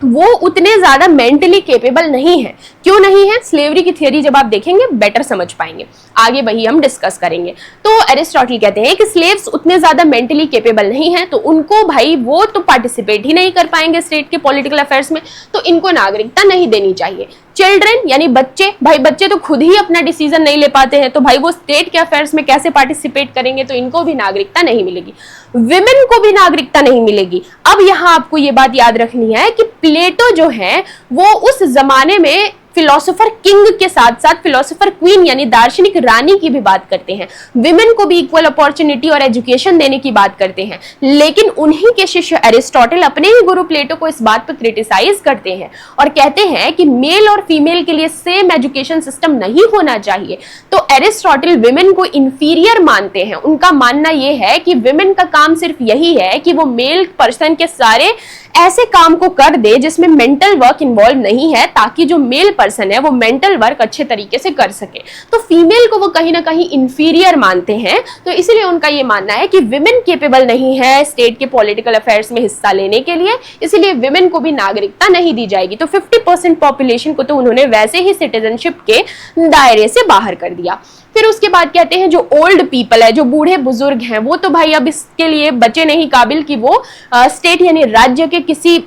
वो उतने ज्यादा मेंटली केपेबल नहीं है। क्यों नहीं है? स्लेवरी की थियरी जब आप देखेंगे बेटर समझ पाएंगे, आगे वही हम डिस्कस करेंगे। तो एरिस्टोटल कहते हैं कि स्लेव्स उतने ज्यादा मेंटली केपेबल नहीं है, तो उनको भाई वो तो पार्टिसिपेट ही नहीं कर पाएंगे स्टेट के पॉलिटिकल अफेयर्स में, तो इनको नागरिकता नहीं देनी चाहिए। चिल्ड्रन यानी बच्चे, भाई बच्चे तो खुद ही अपना डिसीजन नहीं ले पाते हैं, तो भाई वो स्टेट के अफेयर्स में कैसे पार्टिसिपेट करेंगे, तो इनको भी नागरिकता नहीं मिलेगी। विमेन को भी नागरिकता नहीं मिलेगी। अब यहाँ आपको ये बात याद रखनी है कि प्लेटो जो है वो उस जमाने में फिलोसोफर किंग के साथ साथ फिलोसोफर क्वीन यानी दार्शनिक रानी की भी बात करते हैं, विमेन को भी इक्वल अपॉर्चुनिटी और एजुकेशन देने की बात करते हैं। लेकिन उन्हीं के शिष्य एरिस्टोटल अपने ही गुरु प्लेटो को इस बात पर क्रिटिसाइज करते हैं और कहते हैं कि मेल और फीमेल के लिए सेम एजुकेशन सिस्टम नहीं होना चाहिए। तो एरिस्टोटल विमेन को इंफीरियर मानते हैं। उनका मानना यह है कि विमेन का काम सिर्फ यही है कि वो मेल पर्सन के सारे ऐसे काम को कर दे जिसमें मेंटल वर्क इन्वॉल्व नहीं है, ताकि जो मेल पर्सन है वो मेंटल वर्क अच्छे तरीके से कर सके। तो फीमेल को वो कहीं ना कहीं इंफीरियर मानते हैं। तो इसलिए उनका ये मानना है कि विमेन केपेबल नहीं है स्टेट के पॉलिटिकल अफेयर्स में हिस्सा लेने के लिए, इसलिए विमेन को भी नागरिकता नहीं दी जाएगी। तो 50% पॉपुलेशन को तो उन्होंने वैसे ही सिटीजनशिप के दायरे से बाहर कर दिया। फिर उसके बाद कहते हैं जो ओल्ड पीपल है, जो बूढ़े बुजुर्ग हैं, वो तो भाई अब इसके लिए बचे नहीं काबिल कि वो स्टेट यानी राज्य के किसी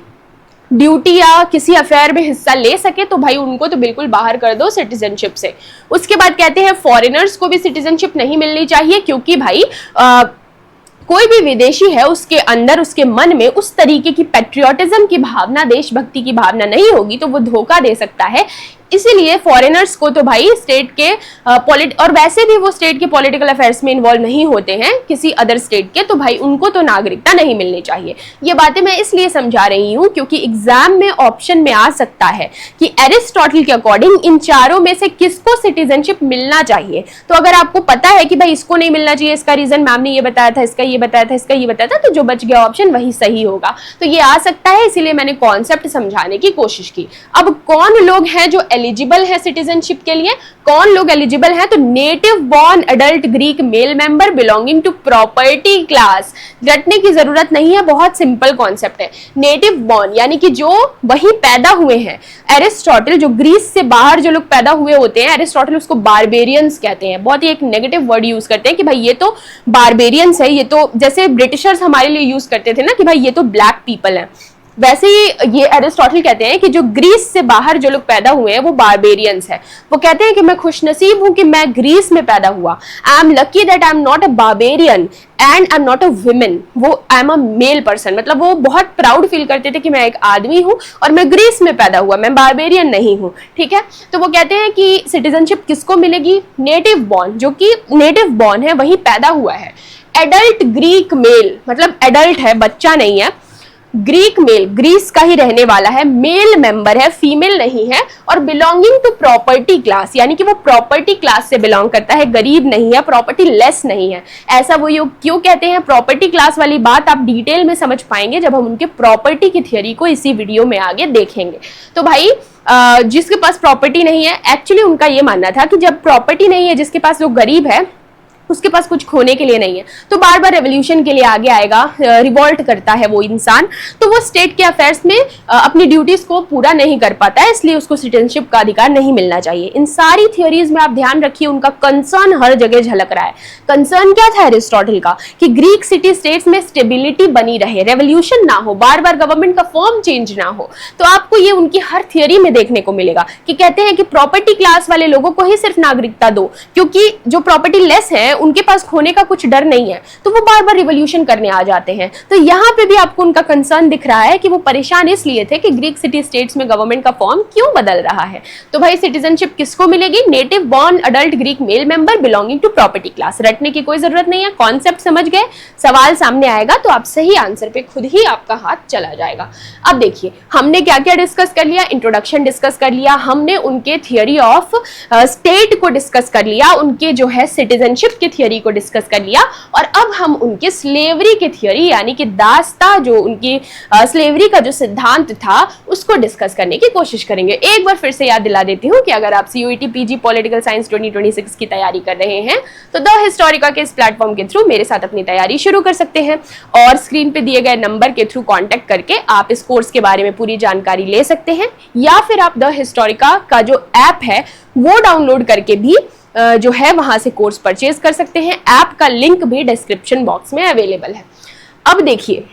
ड्यूटी या किसी अफेयर में हिस्सा ले सके, तो भाई उनको तो बिल्कुल बाहर कर दो सिटीजनशिप से। उसके बाद कहते हैं फॉरेनर्स को भी सिटीजनशिप नहीं मिलनी चाहिए, क्योंकि भाई कोई भी विदेशी है उसके अंदर उसके मन में उस तरीके की पैट्रियोटिज्म की भावना, देशभक्ति की भावना नहीं होगी, तो वो धोखा दे सकता है। इसीलिए फॉरेनर्स को तो भाई स्टेट के और वैसे भी वो स्टेट के पॉलिटिकल अफेयर्स में इन्वॉल्व नहीं होते हैं किसी अदर स्टेट के, तो भाई उनको तो नागरिकता नहीं मिलनी चाहिए। ये बातें मैं इसलिए समझा रही हूँ क्योंकि एग्जाम में ऑप्शन में आ सकता है कि एरिस्टोटल के अकॉर्डिंग इन चारों में से किसको सिटीजनशिप मिलना चाहिए। तो अगर आपको पता है कि भाई इसको नहीं मिलना चाहिए, इसका रीजन मैम ने ये बताया था, इसका ये बताया था, इसका ये बताया था, तो जो बच गया ऑप्शन वही सही होगा। तो ये आ सकता है, इसीलिए मैंने कॉन्सेप्ट समझाने की कोशिश की। अब कौन लोग हैं जो एलिजिबल है सिटीजनशिप के लिए? कौन लोग एलिजिबल हैं? तो native born adult Greek male member belonging to property class. रटने की जरूरत नहीं है, बहुत सिंपल कॉन्सेप्ट है। नेटिव बॉर्न यानी कि जो वही पैदा हुए हैं। एरिस्टोटल जो ग्रीस से बाहर जो लोग पैदा हुए होते हैं, एरिस्टोटल उसको बारबेरियंस कहते हैं। बहुत ही एक नेगेटिव वर्ड यूज करते हैं कि भाई ये तो बारबेरियंस है, ये तो जैसे ब्रिटिशर्स हमारे लिए यूज करते थे ना कि भाई ये तो ब्लैक पीपल है, वैसे ही ये एरिस्टोटल कहते हैं कि जो ग्रीस से बाहर जो लोग पैदा हुए हैं वो बारबेरियंस है। वो कहते हैं कि मैं खुशनसीब हूं कि मैं ग्रीस में पैदा हुआ। I am lucky that I am not a barbarian and I am not a women. वो I am a male person, मतलब वो बहुत प्राउड फील करते थे कि मैं एक आदमी हूं और मैं ग्रीस में पैदा हुआ, मैं बारबेरियन नहीं हूं। ठीक है, तो वो कहते हैं कि सिटीजनशिप किसको मिलेगी? नेटिव बॉर्न, जो कि नेटिव बॉर्न है, वही पैदा हुआ है। एडल्ट ग्रीक मेल, मतलब एडल्ट है, बच्चा नहीं है। ग्रीक मेल, ग्रीस का ही रहने वाला है, मेल मेंबर है, फीमेल नहीं है, और बिलोंगिंग टू प्रॉपर्टी क्लास, यानी कि वो प्रॉपर्टी क्लास से बिलोंग करता है, गरीब नहीं है, प्रॉपर्टी लेस नहीं है। ऐसा वो क्यों कहते हैं? प्रॉपर्टी क्लास वाली बात आप डिटेल में समझ पाएंगे जब हम उनके प्रॉपर्टी की थियरी को इसी वीडियो में आगे देखेंगे। तो भाई जिसके पास प्रॉपर्टी नहीं है, एक्चुअली उनका ये मानना था कि जब प्रॉपर्टी नहीं है, जिसके पास जो गरीब है उसके पास कुछ खोने के लिए नहीं है, तो बार बार रेवोल्यूशन के लिए आगे आएगा, रिवॉल्ट करता है वो इंसान, तो वो स्टेट के अफेयर्स में अपनी ड्यूटीज को पूरा नहीं कर पाता है, इसलिए उसको सिटीजनशिप का अधिकार नहीं मिलना चाहिए। इन सारी थियोरीज में आप ध्यान रखिए उनका कंसर्न हर जगह झलक रहा है। कंसर्न क्या था एरिस्टोटल का? कि ग्रीक सिटी स्टेट्स में स्टेबिलिटी बनी रहे, रेवोल्यूशन ना हो, बार बार गवर्नमेंट का फॉर्म चेंज ना हो। तो आपको ये उनकी हर थियोरी में देखने को मिलेगा कि कहते हैं कि प्रॉपर्टी क्लास वाले लोगों को ही सिर्फ नागरिकता दो, क्योंकि जो प्रॉपर्टी लेस है उनके पास खोने का कुछ डर नहीं है, तो वो बार बार रिवोल्यूशन करने आ जाते हैं। तो यहाँ पे भी आपको उनका कंसर्न दिख रहा है कि वो परेशान इसलिए थे कि ग्रीक सिटी स्टेट्स में गवर्नमेंट का फॉर्म क्यों बदल रहा है। तो भाई सिटीजनशिप किसको मिलेगी? Native born adult Greek male member belonging to property class. रटने की कोई जरूरत नहीं है, कॉन्सेप्ट समझ गए, सवाल सामने आएगा तो आप सही आंसर पे खुद ही आपका हाथ चला जाएगा। अब देखिए हमने क्या क्या डिस्कस कर लिया, इंट्रोडक्शन डिस्कस कर लिया, हमने उनके थियोरी ऑफ स्टेट को डिस्कस कर लिया, उनके जो है सिटीजनशिप की थियोरी को डिस्कस कर लिया, और अब हम उनके स्लेवरी की थियोरी यानी कि दासता, जो उनकी स्लेवरी का जो सिद्धांत था उसको डिस्कस करने की कोशिश करेंगे। एक बार फिर से याद दिला देती हूँ कि अगर आप सीयूईटी पीजी पॉलिटिकल साइंस 2026 की तैयारी कर रहे हैं तो द हिस्टोरिका के इस प्लेटफॉर्म के थ्रू मेरे साथ अपनी तैयारी शुरू कर सकते हैं, और स्क्रीन पे दिए गए नंबर के थ्रू कांटेक्ट करके आप इस कोर्स के बारे में पूरी जानकारी ले सकते हैं, या फिर आप द हिस्टोरिका का जो ऐप है वो डाउनलोड करके भी जो है वहां से कोर्स परचेज कर सकते हैं। ऐप का लिंक भी डिस्क्रिप्शन बॉक्स में अवेलेबल है। अब देखिए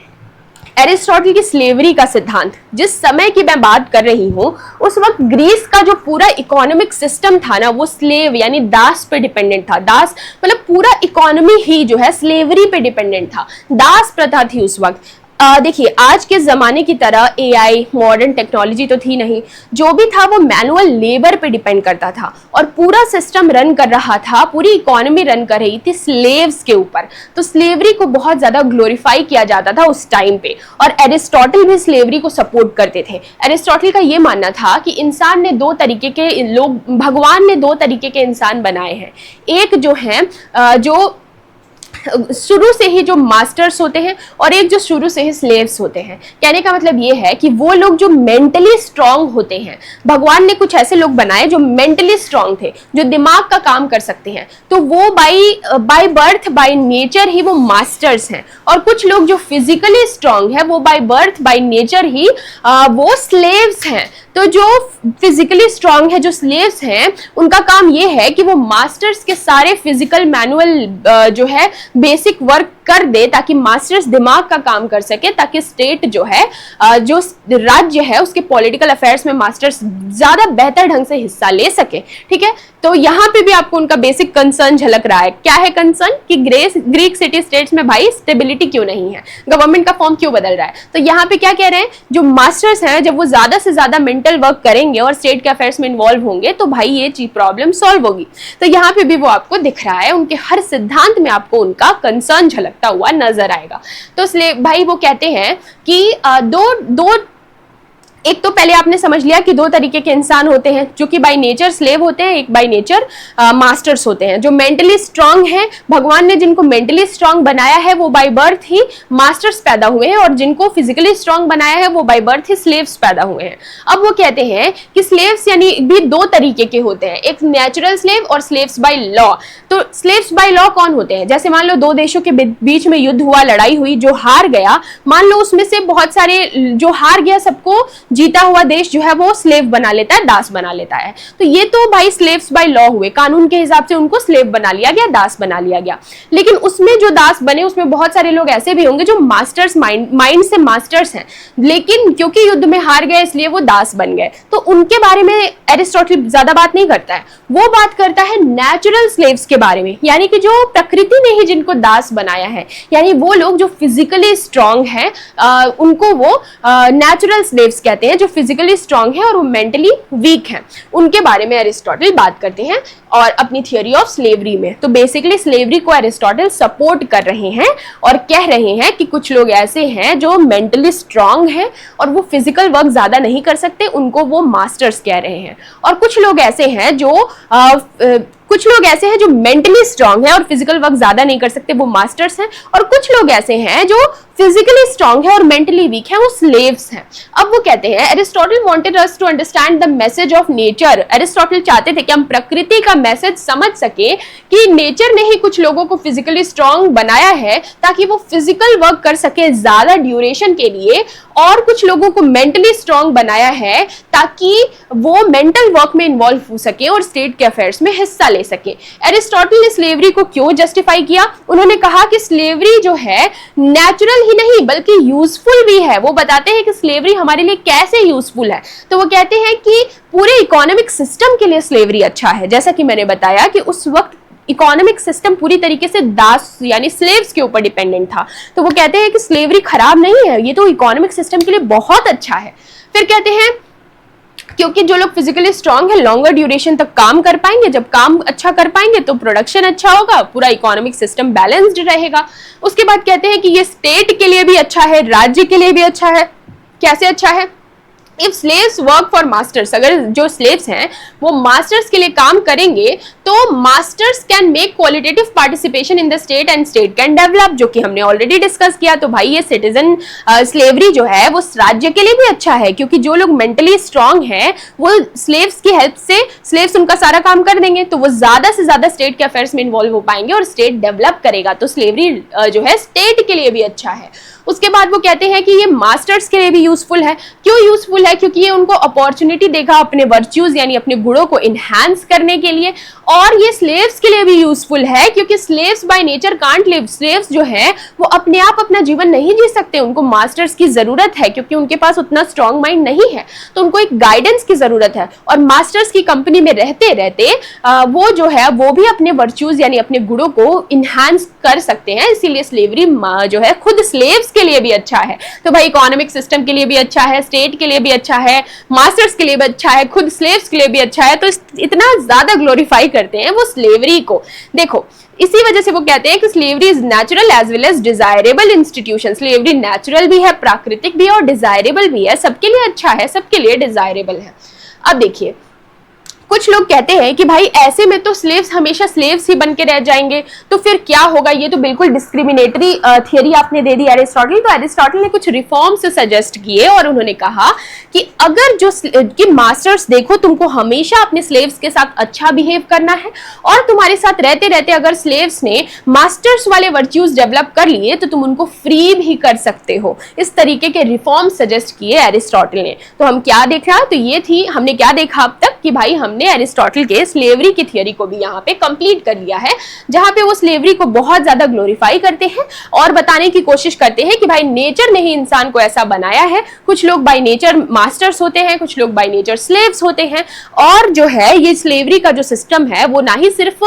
एरिस्टोटल की स्लेवरी का सिद्धांत, जिस समय की मैं बात कर रही हूं उस वक्त ग्रीस का जो पूरा इकोनॉमिक सिस्टम था ना वो स्लेव यानी दास पे डिपेंडेंट था। दास मतलब पूरा इकोनॉमी ही जो है स्लेवरी पे डिपेंडेंट था, दास प्रथा थी उस वक्त। देखिए आज के ज़माने की तरह एआई मॉडर्न टेक्नोलॉजी तो थी नहीं, जो भी था वो मैनुअल लेबर पे डिपेंड करता था, और पूरा सिस्टम रन कर रहा था, पूरी इकोनॉमी रन कर रही थी स्लेव्स के ऊपर। तो स्लेवरी को बहुत ज़्यादा ग्लोरीफाई किया जाता था उस टाइम पे, और एरिस्टोटल भी स्लेवरी को सपोर्ट करते थे। एरिस्टोटल का ये मानना था कि इंसान ने दो तरीके के लोग, भगवान ने दो तरीके के इंसान बनाए हैं। एक जो है जो शुरू से ही जो मास्टर्स होते हैं, और एक जो शुरू से ही स्लेव्स होते हैं। कहने का मतलब ये है कि वो लोग जो मेंटली स्ट्रांग होते हैं, भगवान ने कुछ ऐसे लोग बनाए जो मेंटली स्ट्रांग थे, जो दिमाग का काम कर सकते हैं, तो वो बाय बर्थ बाय नेचर ही वो मास्टर्स हैं। और कुछ लोग जो फिजिकली स्ट्रांग है वो बाय बर्थ बाय नेचर ही वो स्लेव्स हैं। तो जो फिजिकली स्ट्रांग है, जो स्लेव्स हैं, उनका काम ये है कि वो मास्टर्स के सारे फिजिकल मैनुअल जो है बेसिक वर्क कर दे, ताकि मास्टर्स दिमाग का काम कर सके, ताकि स्टेट जो है जो राज्य है उसके पॉलिटिकल अफेयर्स में मास्टर्स ज्यादा बेहतर ढंग से हिस्सा ले सके। ठीक है, तो यहाँ पे भी आपको उनका बेसिक कंसर्न झलक रहा है। क्या है कंसर्न? कि ग्रीक सिटी स्टेट्स में भाई स्टेबिलिटी क्यों नहीं है, गवर्नमेंट का फॉर्म क्यों बदल रहा है। तो यहाँ पे क्या कह रहे हैं, जो मास्टर्स हैं जब वो ज्यादा से ज्यादा मेंटल वर्क करेंगे और स्टेट के अफेयर्स में इन्वॉल्व होंगे तो भाई ये चीज प्रॉब्लम सॉल्व होगी। तो यहाँ पे भी वो आपको दिख रहा है, उनके हर सिद्धांत में आपको उनका कंसर्न झलकता हुआ नजर आएगा। तो इसलिए भाई वो कहते हैं कि एक तो पहले आपने समझ लिया कि दो तरीके के इंसान होते हैं, जो कि बाय नेचर स्लेव होते हैं, एक बाय नेचर मास्टर्स होते हैं। जो मेंटली स्ट्रांग हैं, भगवान ने जिनको मेंटली स्ट्रांग बनाया है वो बाय बर्थ ही मास्टर्स पैदा हुए हैं, और जिनको फिजिकली स्ट्रांग बनाया है वो बाय बर्थ ही स्लेव्स पैदा हुए हैं। अब वो कहते हैं कि स्लेव्स यानी भी दो तरीके के होते हैं, एक नेचुरल स्लेव और स्लेव्स बाय लॉ। तो स्लेव्स बाय लॉ कौन होते हैं? जैसे मान लो दो देशों के बीच में युद्ध हुआ, लड़ाई हुई, जो हार गया, मान लो उसमें से बहुत सारे जो हार गया सबको जीता हुआ देश जो है वो स्लेव बना लेता है, दास बना लेता है। तो ये तो भाई स्लेव्स बाय लॉ हुए, कानून के हिसाब से उनको स्लेव बना लिया गया, दास बना लिया गया। लेकिन उसमें जो दास बने उसमें बहुत सारे लोग ऐसे भी होंगे जो मास्टर्स माइंड से मास्टर्स हैं, लेकिन क्योंकि युद्ध में हार गए इसलिए वो दास बन गए। तो उनके बारे में एरिस्टोटल ज्यादा बात नहीं करता है, वो बात करता है नेचुरल स्लेव्स के बारे में, यानी कि जो प्रकृति ने ही जिनको दास बनाया है, यानी वो लोग जो फिजिकली स्ट्रांग हैं उनको वो नेचुरल स्लेव्स कहते हैं, जो फिजिकली स्ट्रांग है और वो मेंटली वीक है। उनके बारे में एरिस्टोटल बात करते हैं और अपनी थियोरी ऑफ स्लेवरी में। तो बेसिकली स्लेवरी को एरिस्टोटल सपोर्ट कर रहे हैं और कह रहे हैं कि कुछ लोग ऐसे हैं जो मेंटली स्ट्रांग हैं और वो फिजिकल वर्क ज्यादा नहीं कर सकते, उनको वो मास्टर्स कह रहे हैं। और कुछ लोग ऐसे हैं जो कुछ लोग ऐसे हैं जो मेंटली स्ट्रांग है और फिजिकल वर्क ज्यादा नहीं कर सकते, वो मास्टर्स हैं, और कुछ लोग ऐसे हैं जो फिजिकली स्ट्रांग है और मेंटली वीक है, वो स्लेव्स हैं। अब वो कहते हैं Aristotle wanted us to understand the message of nature. Aristotle चाहते थे कि हम प्रकृति का मैसेज समझ सके कि नेचर ने ही कुछ लोगों को फिजिकली स्ट्रांग बनाया है ताकि वो फिजिकल वर्क कर सके ज्यादा ड्यूरेशन के लिए, और कुछ लोगों को मेंटली स्ट्रांग बनाया है ताकि वो मेंटल वर्क में इन्वॉल्व हो सके और स्टेट के अफेयर्स में हिस्सा ले सके। एरिस्टोटल ने स्लेवरी को क्यों जस्टिफाई किया? उन्होंने कहा कि स्लेवरी जो है नेचुरल ही नहीं बल्कि यूजफुल भी है। वो बताते हैं कि स्लेवरी हमारे लिए कैसे यूजफुल है। तो वो कहते हैं कि पूरे इकोनॉमिक सिस्टम के लिए स्लेवरी अच्छा है। जैसा कि मैंने बताया कि उस वक्त इकोनॉमिक सिस्टम पूरी तरीके से दास यानी स्लेव्स के ऊपर डिपेंडेंट था, तो वो कहते हैं कि स्लेवरी खराब नहीं है, ये तो इकोनॉमिक सिस्टम के लिए बहुत अच्छा है। फिर कहते हैं क्योंकि जो लोग फिजिकली स्ट्रांग है लॉन्गर ड्यूरेशन तक काम कर पाएंगे, जब काम अच्छा कर पाएंगे तो प्रोडक्शन अच्छा होगा, पूरा इकोनॉमिक सिस्टम बैलेंस्ड रहेगा। उसके बाद कहते हैं कि ये स्टेट के लिए भी अच्छा है, राज्य के लिए भी अच्छा है। कैसे अच्छा है? If slaves work for masters, अगर जो स्लेव्स हैं वो मास्टर्स के लिए काम करेंगे तो masters can make qualitative participation in the state and state can develop, जो कि हमने ऑलरेडी डिस्कस किया। तो भाई ये सिटीजन स्लेवरी जो है वो राज्य के लिए भी अच्छा है, क्योंकि जो लोग मेंटली स्ट्रांग हैं वो स्लेव्स की हेल्प से स्लेव्स उनका सारा काम कर देंगे, तो वो ज्यादा से ज्यादा स्टेट के अफेयर्स में इन्वॉल्व हो पाएंगे और स्टेट डेवलप करेगा। तो स्लेवरी जो है स्टेट के लिए भी अच्छा है। उसके बाद वो कहते हैं कि ये मास्टर्स के लिए भी यूजफुल है। क्यों यूजफुल है? क्योंकि ये उनको अपॉर्चुनिटी देगा अपने वर्च्यूज यानी अपने गुणों को इनहैंस करने के लिए, और ये स्लेव्स के लिए भी यूजफुल है क्योंकि slaves by nature can't live. Slaves जो है वो अपने आप अपना जीवन नहीं जी सकते, उनको मास्टर्स की जरूरत है क्योंकि उनके पास उतना स्ट्रांग माइंड नहीं है, तो उनको एक गाइडेंस की जरूरत है। और मास्टर्स की कंपनी में रहते रहते वो जो है वो भी अपने वर्च्यूज यानी अपने गुणों को इनहैंस कर सकते हैं। इसीलिए स्लेवरी जो है खुद स्लेव्स के लिए भी अच्छा है। तो भाई इकोनॉमिक सिस्टम के लिए भी अच्छा है, स्टेट के लिए भी अच्छा है, मास्टर्स के लिए भी अच्छा है, खुद स्लेव्स के लिए भी अच्छा है। तो इतना ज्यादा ग्लोरीफाई करते हैं वो स्लेवरी को। देखो इसी वजह से वो कहते हैं कि slavery is natural as well as desirable institution. Slavery natural भी है, प्राकृतिक भी है और डिजायरेबल भी है, सबके लिए अच्छा है, सबके लिए डिजायरेबल है। अब देखिए कुछ लोग कहते हैं कि भाई ऐसे में तो स्लेव्स हमेशा स्लेव्स ही बन के रह जाएंगे, तो फिर क्या होगा? ये तो बिल्कुल डिस्क्रिमिनेटरी थियरी आपने दे दी एरिस्टोटल। तो एरिस्टोटल ने कुछ रिफॉर्म्स सजेस्ट किए और उन्होंने कहा कि अगर जो कि मास्टर्स देखो तुमको हमेशा अपने स्लेव्स के साथ अच्छा बिहेव करना है, और तुम्हारे साथ रहते रहते अगर स्लेव्स ने मास्टर्स वाले वर्च्यूज डेवलप कर लिए तो तुम उनको फ्री भी कर सकते हो। इस तरीके के रिफॉर्म सजेस्ट किए एरिस्टोटल ने। तो हम क्या देख रहा, तो ये थी हमने क्या देखा अब तक कि भाई हमने एरिस्टोटल के स्लेवरी की थियरी को भी यहाँ पे कंप्लीट कर लिया है, जहां पे वो स्लेवरी को बहुत ज्यादा ग्लोरीफाई करते हैं और बताने की कोशिश करते हैं कि भाई नेचर ने ही इंसान को ऐसा बनाया है। कुछ लोग बाय नेचर मास्टर्स होते हैं, कुछ लोग बाय नेचर स्लेव्स होते हैं, और जो है ये स्लेवरी का जो सिस्टम है वो ना ही सिर्फ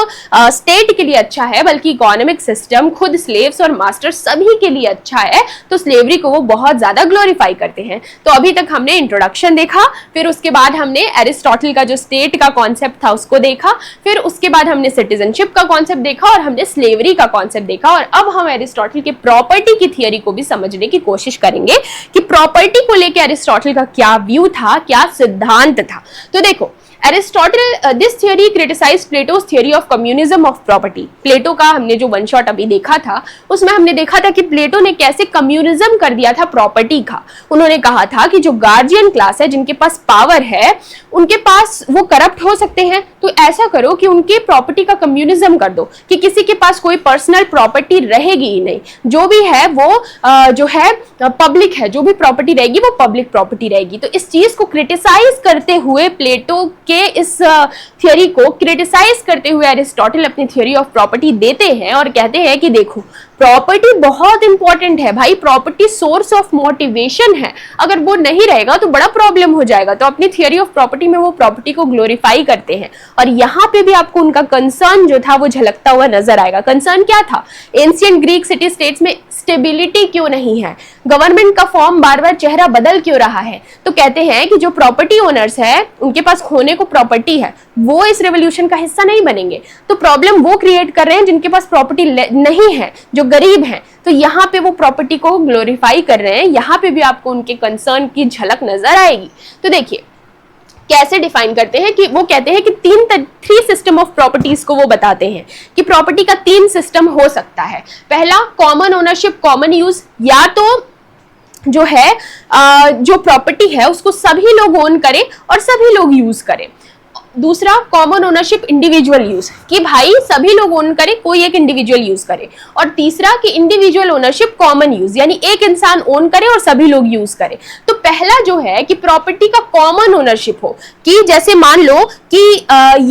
स्टेट के लिए अच्छा है बल्कि इकोनॉमिक सिस्टम खुद स्लेव्स और मास्टर्स सभी के लिए अच्छा है। तो स्लेवरी को वो बहुत ज्यादा ग्लोरीफाई करते हैं। तो अभी तक हमने इंट्रोडक्शन देखा, फिर उसके बाद हमने एरिस्टोटल का जो स्टेट का कॉन्सेप्ट था उसको देखा, फिर उसके बाद हमने सिटीजनशिप का कॉन्सेप्ट देखा और हमने स्लेवरी का कॉन्सेप्ट देखा। और अब हम एरिस्टोटल के प्रॉपर्टी की थियरी को भी समझने की कोशिश करेंगे कि प्रॉपर्टी को लेकर एरिस्टोटल का क्या व्यू था, क्या सिद्धांत था। तो देखो Aristotle this theory criticise Plato's theory of communism of property. Plato का हमने जो वन शॉट अभी देखा था उसमें हमने देखा था कि प्लेटो ने कैसे कम्युनिज्म कर दिया था प्रॉपर्टी का। उन्होंने कहा था कि जो गार्जियन क्लास है जिनके पास पावर है उनके पास वो करप्ट हो सकते हैं, तो ऐसा करो कि उनके प्रॉपर्टी का कम्युनिज्म कर दो कि किसी के पास कोई पर्सनल प्रॉपर्टी रहेगी ही नहीं, जो भी है वो जो है पब्लिक है, जो भी प्रॉपर्टी रहेगी वो पब्लिक प्रॉपर्टी रहेगी। तो इस चीज को क्रिटिसाइज करते हुए प्लेटो के इस थियरी को क्रिटिसाइज करते हुए एरिस्टोटल अपनी थियरी ऑफ प्रॉपर्टी देते हैं और कहते हैं कि देखो प्रॉपर्टी बहुत इंपॉर्टेंट है भाई, प्रॉपर्टी सोर्स ऑफ मोटिवेशन है, अगर वो नहीं रहेगा तो बड़ा प्रॉब्लम हो जाएगा। तो अपनी थियरी ऑफ प्रॉपर्टी में वो प्रॉपर्टी को ग्लोरीफाई करते हैं और यहाँ पे भी आपको उनका कंसर्न जो था वो झलकता हुआ नजर आएगा। कंसर्न क्या था? एंशिएंट ग्रीक सिटी स्टेट्स में स्टेबिलिटी क्यों नहीं है, गवर्नमेंट का फॉर्म बार बार चेहरा बदल क्यों रहा है। तो कहते हैं कि जो प्रॉपर्टी ओनर्स है उनके पास खोने को प्रॉपर्टी है, वो इस रेवोल्यूशन का हिस्सा नहीं बनेंगे। तो प्रॉब्लम वो क्रिएट कर रहे हैं जिनके पास प्रॉपर्टी नहीं है, जो गरीब हैं। तो यहाँ पे वो प्रॉपर्टी को ग्लोरीफाई कर रहे हैं, यहाँ पे भी आपको उनके कंसर्न की झलक नजर आएगी। तो देखिए कैसे डिफाइन करते हैं कि वो कहते हैं कि थ्री सिस्टम ऑफ प्रॉपर्टीज को वो बताते हैं कि प्रॉपर्टी का 3 सिस्टम हो सकता है। पहला कॉमन ओनरशिप कॉमन यूज, या तो जो है जो प्रॉपर्टी है उसको सभी लोग ओन करें और सभी लोग यूज करें। दूसरा कॉमन ओनरशिप इंडिविजुअल यूज, कि भाई सभी लोग ओन करें, कोई एक इंडिविजुअल यूज करे। और तीसरा कि इंडिविजुअल ओनरशिप कॉमन यूज, यानी एक इंसान ओन करे और सभी लोग यूज करें। तो पहला जो है कि प्रॉपर्टी का कॉमन ओनरशिप हो, कि जैसे मान लो कि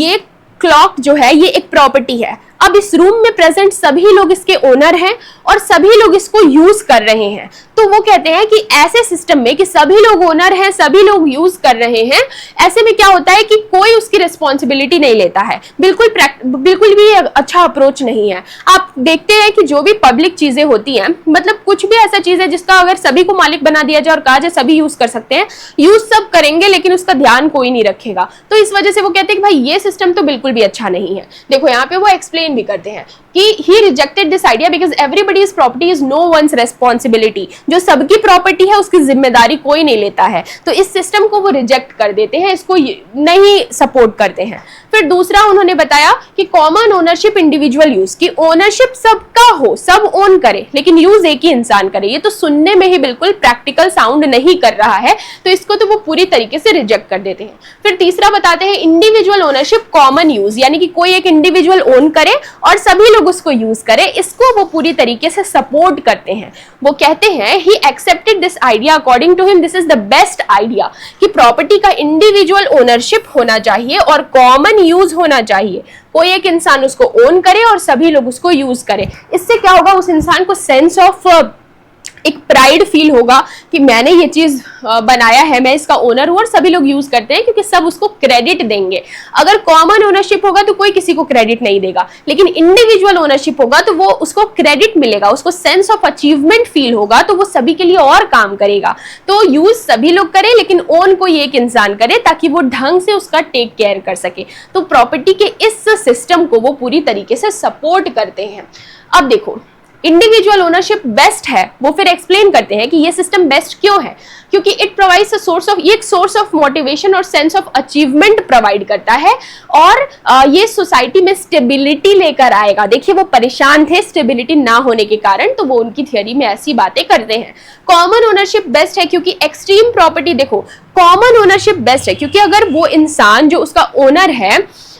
ये क्लॉक जो है ये एक प्रॉपर्टी है, अब इस रूम में प्रेजेंट सभी लोग इसके ओनर हैं और सभी लोग इसको यूज कर रहे हैं। तो वो कहते हैं कि ऐसे सिस्टम में कि सभी लोग ओनर हैं, सभी लोग यूज कर रहे हैं, ऐसे में क्या होता है कि कोई उसकी रिस्पॉन्सिबिलिटी नहीं लेता है। बिल्कुल भी अच्छा अप्रोच नहीं है। आप देखते हैं कि जो भी पब्लिक चीजें होती हैं, मतलब कुछ भी ऐसा चीज है जिसका अगर सभी को मालिक बना दिया जाए और कहा जाए सभी यूज कर सकते हैं, यूज सब करेंगे लेकिन उसका ध्यान कोई नहीं रखेगा। तो इस वजह से वो कहते हैं कि भाई ये सिस्टम तो बिल्कुल भी अच्छा नहीं है। देखो यहाँ पे वो एक्सप्लेन भी करते हैं कि he rejected this idea because everybody's property is no one's responsibility। जो सबकी प्रॉपर्टी है उसकी जिम्मेदारी कोई नहीं लेता है, तो इस सिस्टम को वो रिजेक्ट कर देते हैं, इसको नहीं सपोर्ट करते हैं। फिर दूसरा उन्होंने बताया कि कॉमन ओनरशिप इंडिविजुअल यूज, की ओनरशिप सबका हो, सब ओन करे लेकिन यूज एक ही इंसान करे। ये तो सुनने में ही बिल्कुल प्रैक्टिकल साउंड नहीं कर रहा है, तो इसको तो वो पूरी तरीके से रिजेक्ट कर देते हैं। फिर तीसरा बताते हैं इंडिविजुअल ओनरशिप कॉमन यूज, यानी कि कोई एक इंडिविजुअल ओन करे और सभी लोग उसको यूज करें, इसको वो पूरी तरीके से सपोर्ट करते हैं। वो कहते हैं he accepted this idea, according to him this is the best idea, कि प्रॉपर्टी का इंडिविजुअल ओनरशिप होना चाहिए और कॉमन यूज होना चाहिए। कोई एक इंसान उसको ओन करे और सभी लोग उसको यूज करें। इससे क्या होगा, उस इंसान को सेंस ऑफ एक प्राइड फील होगा कि मैंने ये चीज बनाया है, मैं इसका ओनर हूं और सभी लोग यूज करते हैं क्योंकि सब उसको क्रेडिट देंगे। अगर कॉमन ओनरशिप होगा तो कोई किसी को क्रेडिट नहीं देगा, लेकिन इंडिविजुअल ओनरशिप होगा तो वो उसको क्रेडिट मिलेगा, उसको सेंस ऑफ अचीवमेंट फील होगा, तो वो सभी के लिए और काम करेगा। तो यूज सभी लोग करें लेकिन ओन कोई एक इंसान करे ताकि वो ढंग से उसका टेक केयर कर सके। तो प्रॉपर्टी के इस सिस्टम को वो पूरी तरीके से सपोर्ट करते हैं। अब देखो इंडिविजुअल ओनरशिप बेस्ट है, वो फिर एक्सप्लेन करते हैं कि ये सिस्टम बेस्ट क्यों है, क्योंकि it provides a source of, ये एक सोर्स ऑफ मोटिवेशन और सेंस ऑफ अचीवमेंट प्रोवाइड करता है और ये सोसाइटी में स्टेबिलिटी लेकर आएगा। देखिए वो परेशान थे स्टेबिलिटी ना होने के कारण, तो वो उनकी थियरी में ऐसी बातें करते हैं। कॉमन ओनरशिप बेस्ट है क्योंकि एक्सट्रीम प्रॉपर्टी, देखो कॉमन ओनरशिप बेस्ट है क्योंकि अगर वो इंसान जो उसका ओनर है,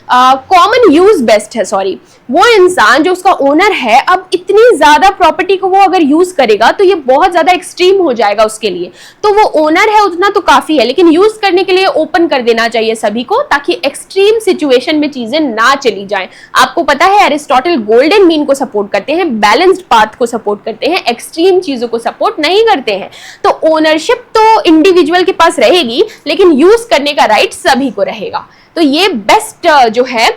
कॉमन यूज बेस्ट है, सॉरी, वो इंसान जो उसका ओनर है अब इतनी ज्यादा प्रॉपर्टी को वो अगर यूज करेगा तो ये बहुत ज्यादा एक्सट्रीम हो जाएगा उसके लिए। तो वो ओनर है उतना तो काफी है, लेकिन यूज करने के लिए ओपन कर देना चाहिए सभी को ताकि एक्सट्रीम सिचुएशन में चीजें ना चली जाएं। आपको पता है एरिस्टोटल गोल्डन मीन को सपोर्ट करते हैं, बैलेंस्ड पाथ को सपोर्ट करते हैं, एक्सट्रीम चीजों को सपोर्ट नहीं करते हैं। तो ओनरशिप तो इंडिविजुअल के पास रहेगी लेकिन यूज करने का राइट सभी को रहेगा। तो ये बेस्ट जो है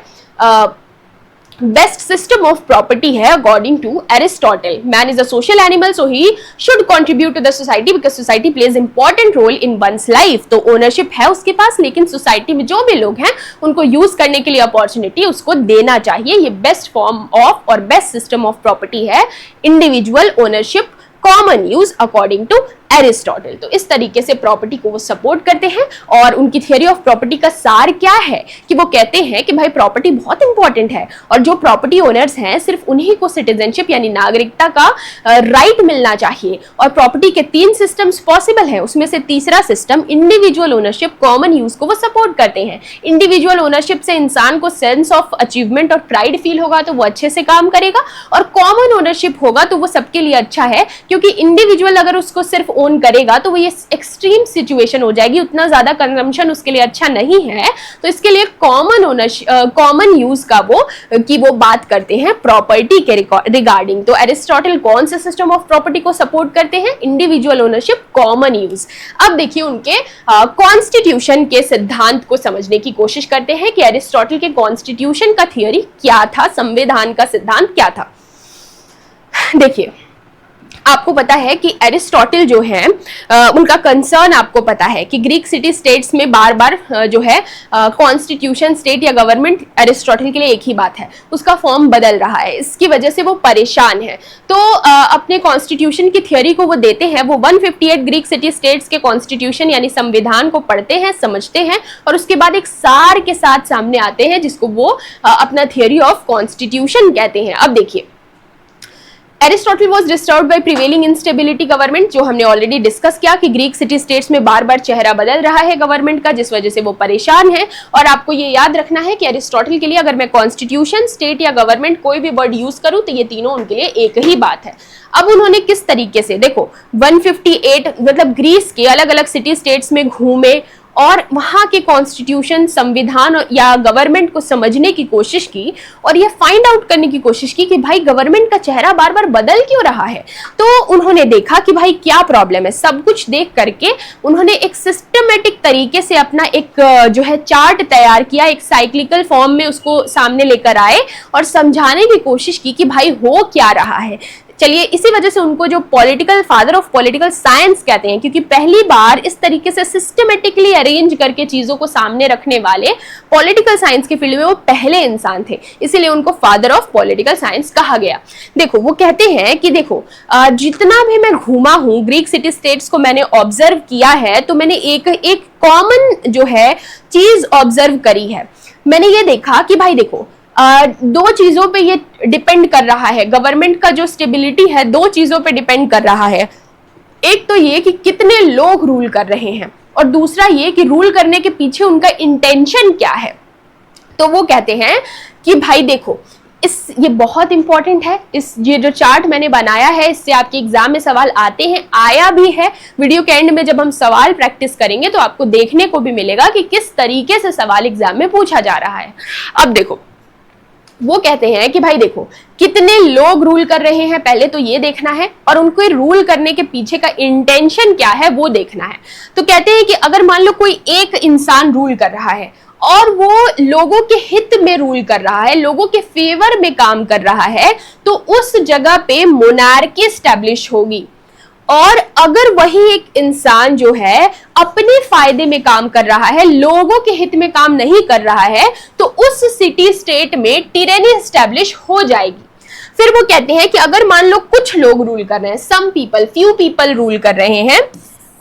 बेस्ट सिस्टम ऑफ प्रॉपर्टी है according to Aristotle. Man is a social animal so he should contribute to the society because society plays important role in one's life. तो ओनरशिप है उसके पास लेकिन सोसाइटी में जो भी लोग हैं उनको यूज करने के लिए अपॉर्चुनिटी उसको देना चाहिए। ये बेस्ट फॉर्म ऑफ और बेस्ट सिस्टम ऑफ प्रॉपर्टी है individual ownership common use according to Aristotle. तो इस तरीके से प्रॉपर्टी को वो सपोर्ट करते हैं और उनकी थियरी ऑफ प्रॉपर्टी का सार क्या है कि वो कहते हैं कि भाई प्रॉपर्टी बहुत इंपॉर्टेंट है और जो प्रॉपर्टी ओनर्स हैं सिर्फ उन्हीं को सिटीजनशिप यानी नागरिकता का राइट मिलना चाहिए। और प्रॉपर्टी के 3 सिस्टम्स पॉसिबल है, उसमें से तीसरा system individual ownership common use को वो सपोर्ट करते हैं। इंडिविजुअल ओनरशिप से इंसान को सेंस ऑफ अचीवमेंट और प्राइड फील होगा तो वो अच्छे से काम करेगा, और कॉमन ओनरशिप होगा तो वो सबके लिए अच्छा है क्योंकि इंडिविजुअल अगर उसको सिर्फ ओन करेगा तो वो ये एक्सट्रीम सिचुएशन हो जाएगी, उतना ज्यादा कंजम्पशन उसके लिए अच्छा नहीं है। तो इसके लिए कॉमन ओनरशिप कॉमन यूज का वो बात करते हैं प्रॉपर्टी के रिगार्डिंग। तो एरिस्टोटल कौन से सिस्टम ऑफ प्रॉपर्टी को सपोर्ट करते हैं? Individual ownership common use. अब देखिए उनके कॉन्स्टिट्यूशन के सिद्धांत को समझने की कोशिश करते हैं कि एरिस्टोटल के कॉन्स्टिट्यूशन का थियरी क्या था, संविधान का सिद्धांत क्या था। देखिए आपको पता है कि एरिस्टोटल जो है उनका कंसर्न आपको पता है कि ग्रीक सिटी स्टेट्स में बार बार जो है कॉन्स्टिट्यूशन स्टेट या गवर्नमेंट, एरिस्टोटल के लिए एक ही बात है, उसका फॉर्म बदल रहा है, इसकी वजह से वो परेशान है। तो अपने कॉन्स्टिट्यूशन की थियोरी को वो देते हैं, वो 158 ग्रीक सिटी स्टेट्स के कॉन्स्टिट्यूशन यानी संविधान को पढ़ते हैं, समझते हैं और उसके बाद एक सार के साथ सामने आते हैं जिसको वो अपना थियोरी ऑफ कॉन्स्टिट्यूशन कहते हैं। अब देखिए, Aristotle was disturbed by prevailing instability government, जो हमने ऑलरेडी डिस्कस किया कि ग्रीक सिटी स्टेट्स में बार बार चेहरा बदल रहा है गवर्नमेंट का, जिस वजह से वो परेशान है। और आपको ये याद रखना है कि एरिस्टोटल के लिए अगर मैं कॉन्स्टिट्यूशन, स्टेट या गवर्नमेंट कोई भी वर्ड यूज करूं तो ये तीनों उनके लिए एक ही बात है। अब उन्होंने किस तरीके से, देखो 158 मतलब ग्रीस के अलग अलग सिटी स्टेट्स में घूमे और वहां के कॉन्स्टिट्यूशन, संविधान या गवर्नमेंट को समझने की कोशिश की और ये फाइंड आउट करने की कोशिश की कि भाई गवर्नमेंट का चेहरा बार बार बदल क्यों रहा है। तो उन्होंने देखा कि भाई क्या प्रॉब्लम है। सब कुछ देख करके उन्होंने एक सिस्टमेटिक तरीके से अपना एक जो है चार्ट तैयार किया, एक साइक्लिकल फॉर्म में उसको सामने लेकर आए और समझाने की कोशिश की कि भाई हो क्या रहा है। चलिए, इसी वजह से उनको जो political father of political science कहते हैं, क्योंकि पहली बार इस तरीके से सिस्टमेटिकली अरेंज करके चीजों को सामने रखने वाले पॉलिटिकल साइंस के फील्ड में वो पहले इंसान थे, इसीलिए उनको फादर ऑफ पॉलिटिकल साइंस कहा गया। देखो, वो कहते हैं कि देखो जितना भी मैं घूमा हूं ग्रीक सिटी स्टेट्स को मैंने ऑब्जर्व किया है, तो मैंने एक कॉमन जो है चीज ऑब्जर्व करी है। मैंने ये देखा कि भाई देखो दो चीजों पे ये डिपेंड कर रहा है, गवर्नमेंट का जो स्टेबिलिटी है दो चीजों पे डिपेंड कर रहा है। एक तो ये कि कितने लोग रूल कर रहे हैं और दूसरा ये कि रूल करने के पीछे उनका इंटेंशन क्या है। तो वो कहते हैं कि भाई देखो ये बहुत इंपॉर्टेंट है, ये जो चार्ट मैंने बनाया है इससे आपके एग्जाम में सवाल आते हैं, आया भी है। वीडियो के एंड में जब हम सवाल प्रैक्टिस करेंगे तो आपको देखने को भी मिलेगा कि किस तरीके से सवाल एग्जाम में पूछा जा रहा है। अब देखो, वो कहते हैं कि भाई देखो कितने लोग रूल कर रहे हैं, पहले तो ये देखना है और उनको रूल करने के पीछे का इंटेंशन क्या है वो देखना है। तो कहते हैं कि अगर मान लो कोई एक इंसान रूल कर रहा है और वो लोगों के हित में रूल कर रहा है, लोगों के फेवर में काम कर रहा है, तो उस जगह पे मोनार्की स्टैब्लिश होगी। और अगर वही एक इंसान जो है अपने फायदे में काम कर रहा है, लोगों के हित में काम नहीं कर रहा है, तो उस सिटी स्टेट में टिरेनी एस्टैब्लिश हो जाएगी। फिर वो कहते हैं कि अगर मान लो कुछ लोग रूल कर रहे हैं, some people, few people rule कर रहे हैं,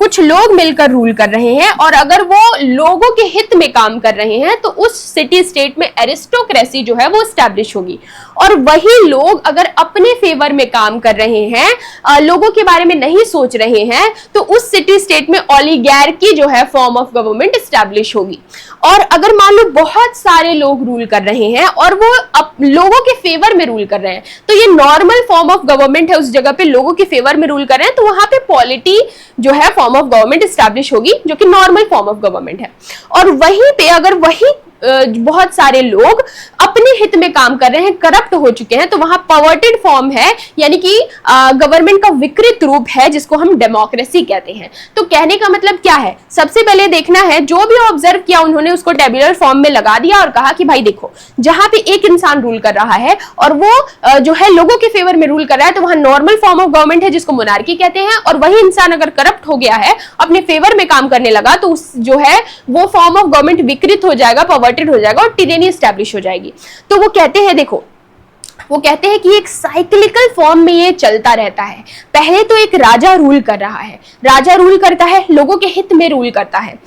कुछ लोग मिलकर रूल कर रहे हैं और अगर वो लोगों के हित में काम कर रहे हैं, तो उस सिटी स्टेट में एरिस्टोक्रेसी जो है वो एस्टैब्लिश होगी। और वही लोग अगर अपने फेवर में काम कर रहे हैं, लोगों के बारे में नहीं सोच रहे हैं, तो उस सिटी स्टेट में ओलिगार्की जो है फॉर्म ऑफ गवर्नमेंट एस्टैब्लिश होगी। और अगर मान लो बहुत सारे लोग रूल कर रहे हैं और वो लोगों के फेवर में रूल कर रहे हैं, तो ये नॉर्मल फॉर्म ऑफ गवर्नमेंट है, उस जगह पे लोगों के फेवर में रूल कर रहे हैं, तो वहां पे पॉलिटी जो है फॉर्म ऑफ गवर्नमेंट एस्टैब्लिश होगी, जो कि नॉर्मल फॉर्म ऑफ गवर्नमेंट है। और वहीं पे अगर वही बहुत सारे लोग अपने हित में काम कर रहे हैं, करप्ट हो चुके हैं, तो वहां परवर्टेड फॉर्म है, यानी कि गवर्नमेंट का विकृत रूप है, जिसको हम डेमोक्रेसी कहते हैं। तो कहने का मतलब क्या है, सबसे पहले देखना है जो भी ऑब्जर्व किया उन्होंने उसको टेबुलर फॉर्म में लगा दिया और कहा कि भाई देखो जहां पे एक इंसान रूल कर रहा है और वो जो है लोगों के फेवर में रूल कर रहा है, तो वहां नॉर्मल फॉर्म ऑफ गवर्नमेंट है जिसको मोनार्की कहते हैं। और वही इंसान अगर करप्ट हो गया है, अपने फेवर में काम करने लगा, तो उस जो है वो फॉर्म ऑफ गवर्नमेंट विकृत हो जाएगा, हो जाएगा और टिरेनी एस्टैब्लिश हो जाएगी। तो वो कहते हैं, देखो वो कहते हैं कि एक साइक्लिकल फॉर्म में ये चलता रहता है। पहले तो एक राजा रूल कर रहा है, राजा रूल करता है, लोगों के हित में रूल करता है।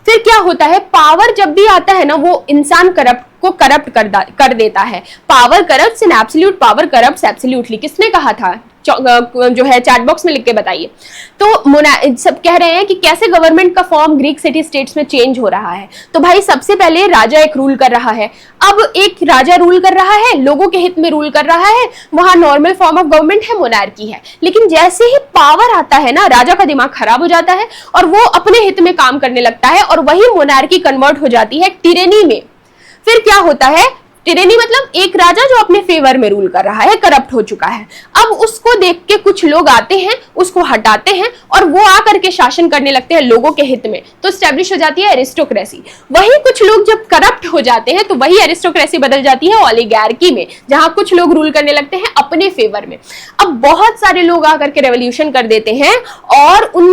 फिर क्या होता है, पावर जब भी आता है ना, वो इंसान करप्ट कर देता है। Power corrupts and absolute power corrupts absolutely, किसने कहा था, जो है चैट बॉक्स में लिख के बताइए। तो सब कह रहे हैं कि कैसे गवर्नमेंट का फॉर्म ग्रीक सिटी स्टेट्स में चेंज हो रहा है। तो भाई सबसे पहले राजा एक रूल कर रहा है, अब एक राजा रूल कर रहा है, लोगों के हित में रूल कर रहा है, वहां नॉर्मल फॉर्म ऑफ गवर्नमेंट है, मोनार्की है। लेकिन जैसे ही पावर आता है ना, राजा का दिमाग खराब हो जाता है और वो अपने हित में काम करने लगता है और वही मोनार्की कन्वर्ट हो जाती है टिरेनी में। फिर क्या होता है, टिरेनी मतलब एक राजा जो अपने फेवर में रूल कर रहा है, करप्ट हो चुका है। अब उसको देख के कुछ लोग आते हैं, उसको हटाते हैं और वो आकर के शासन करने लगते हैं लोगों के हित में, तो स्टैब्लिश हो जाती है एरिस्टोक्रेसी। वही कुछ लोग जब करप्ट हो जाते हैं तो वही एरिस्टोक्रेसी बदल जाती है ओलिगार्की में, जहां कुछ लोग रूल करने लगते हैं अपने फेवर में। अब बहुत सारे लोग आकर के रेवोल्यूशन कर देते हैं और उन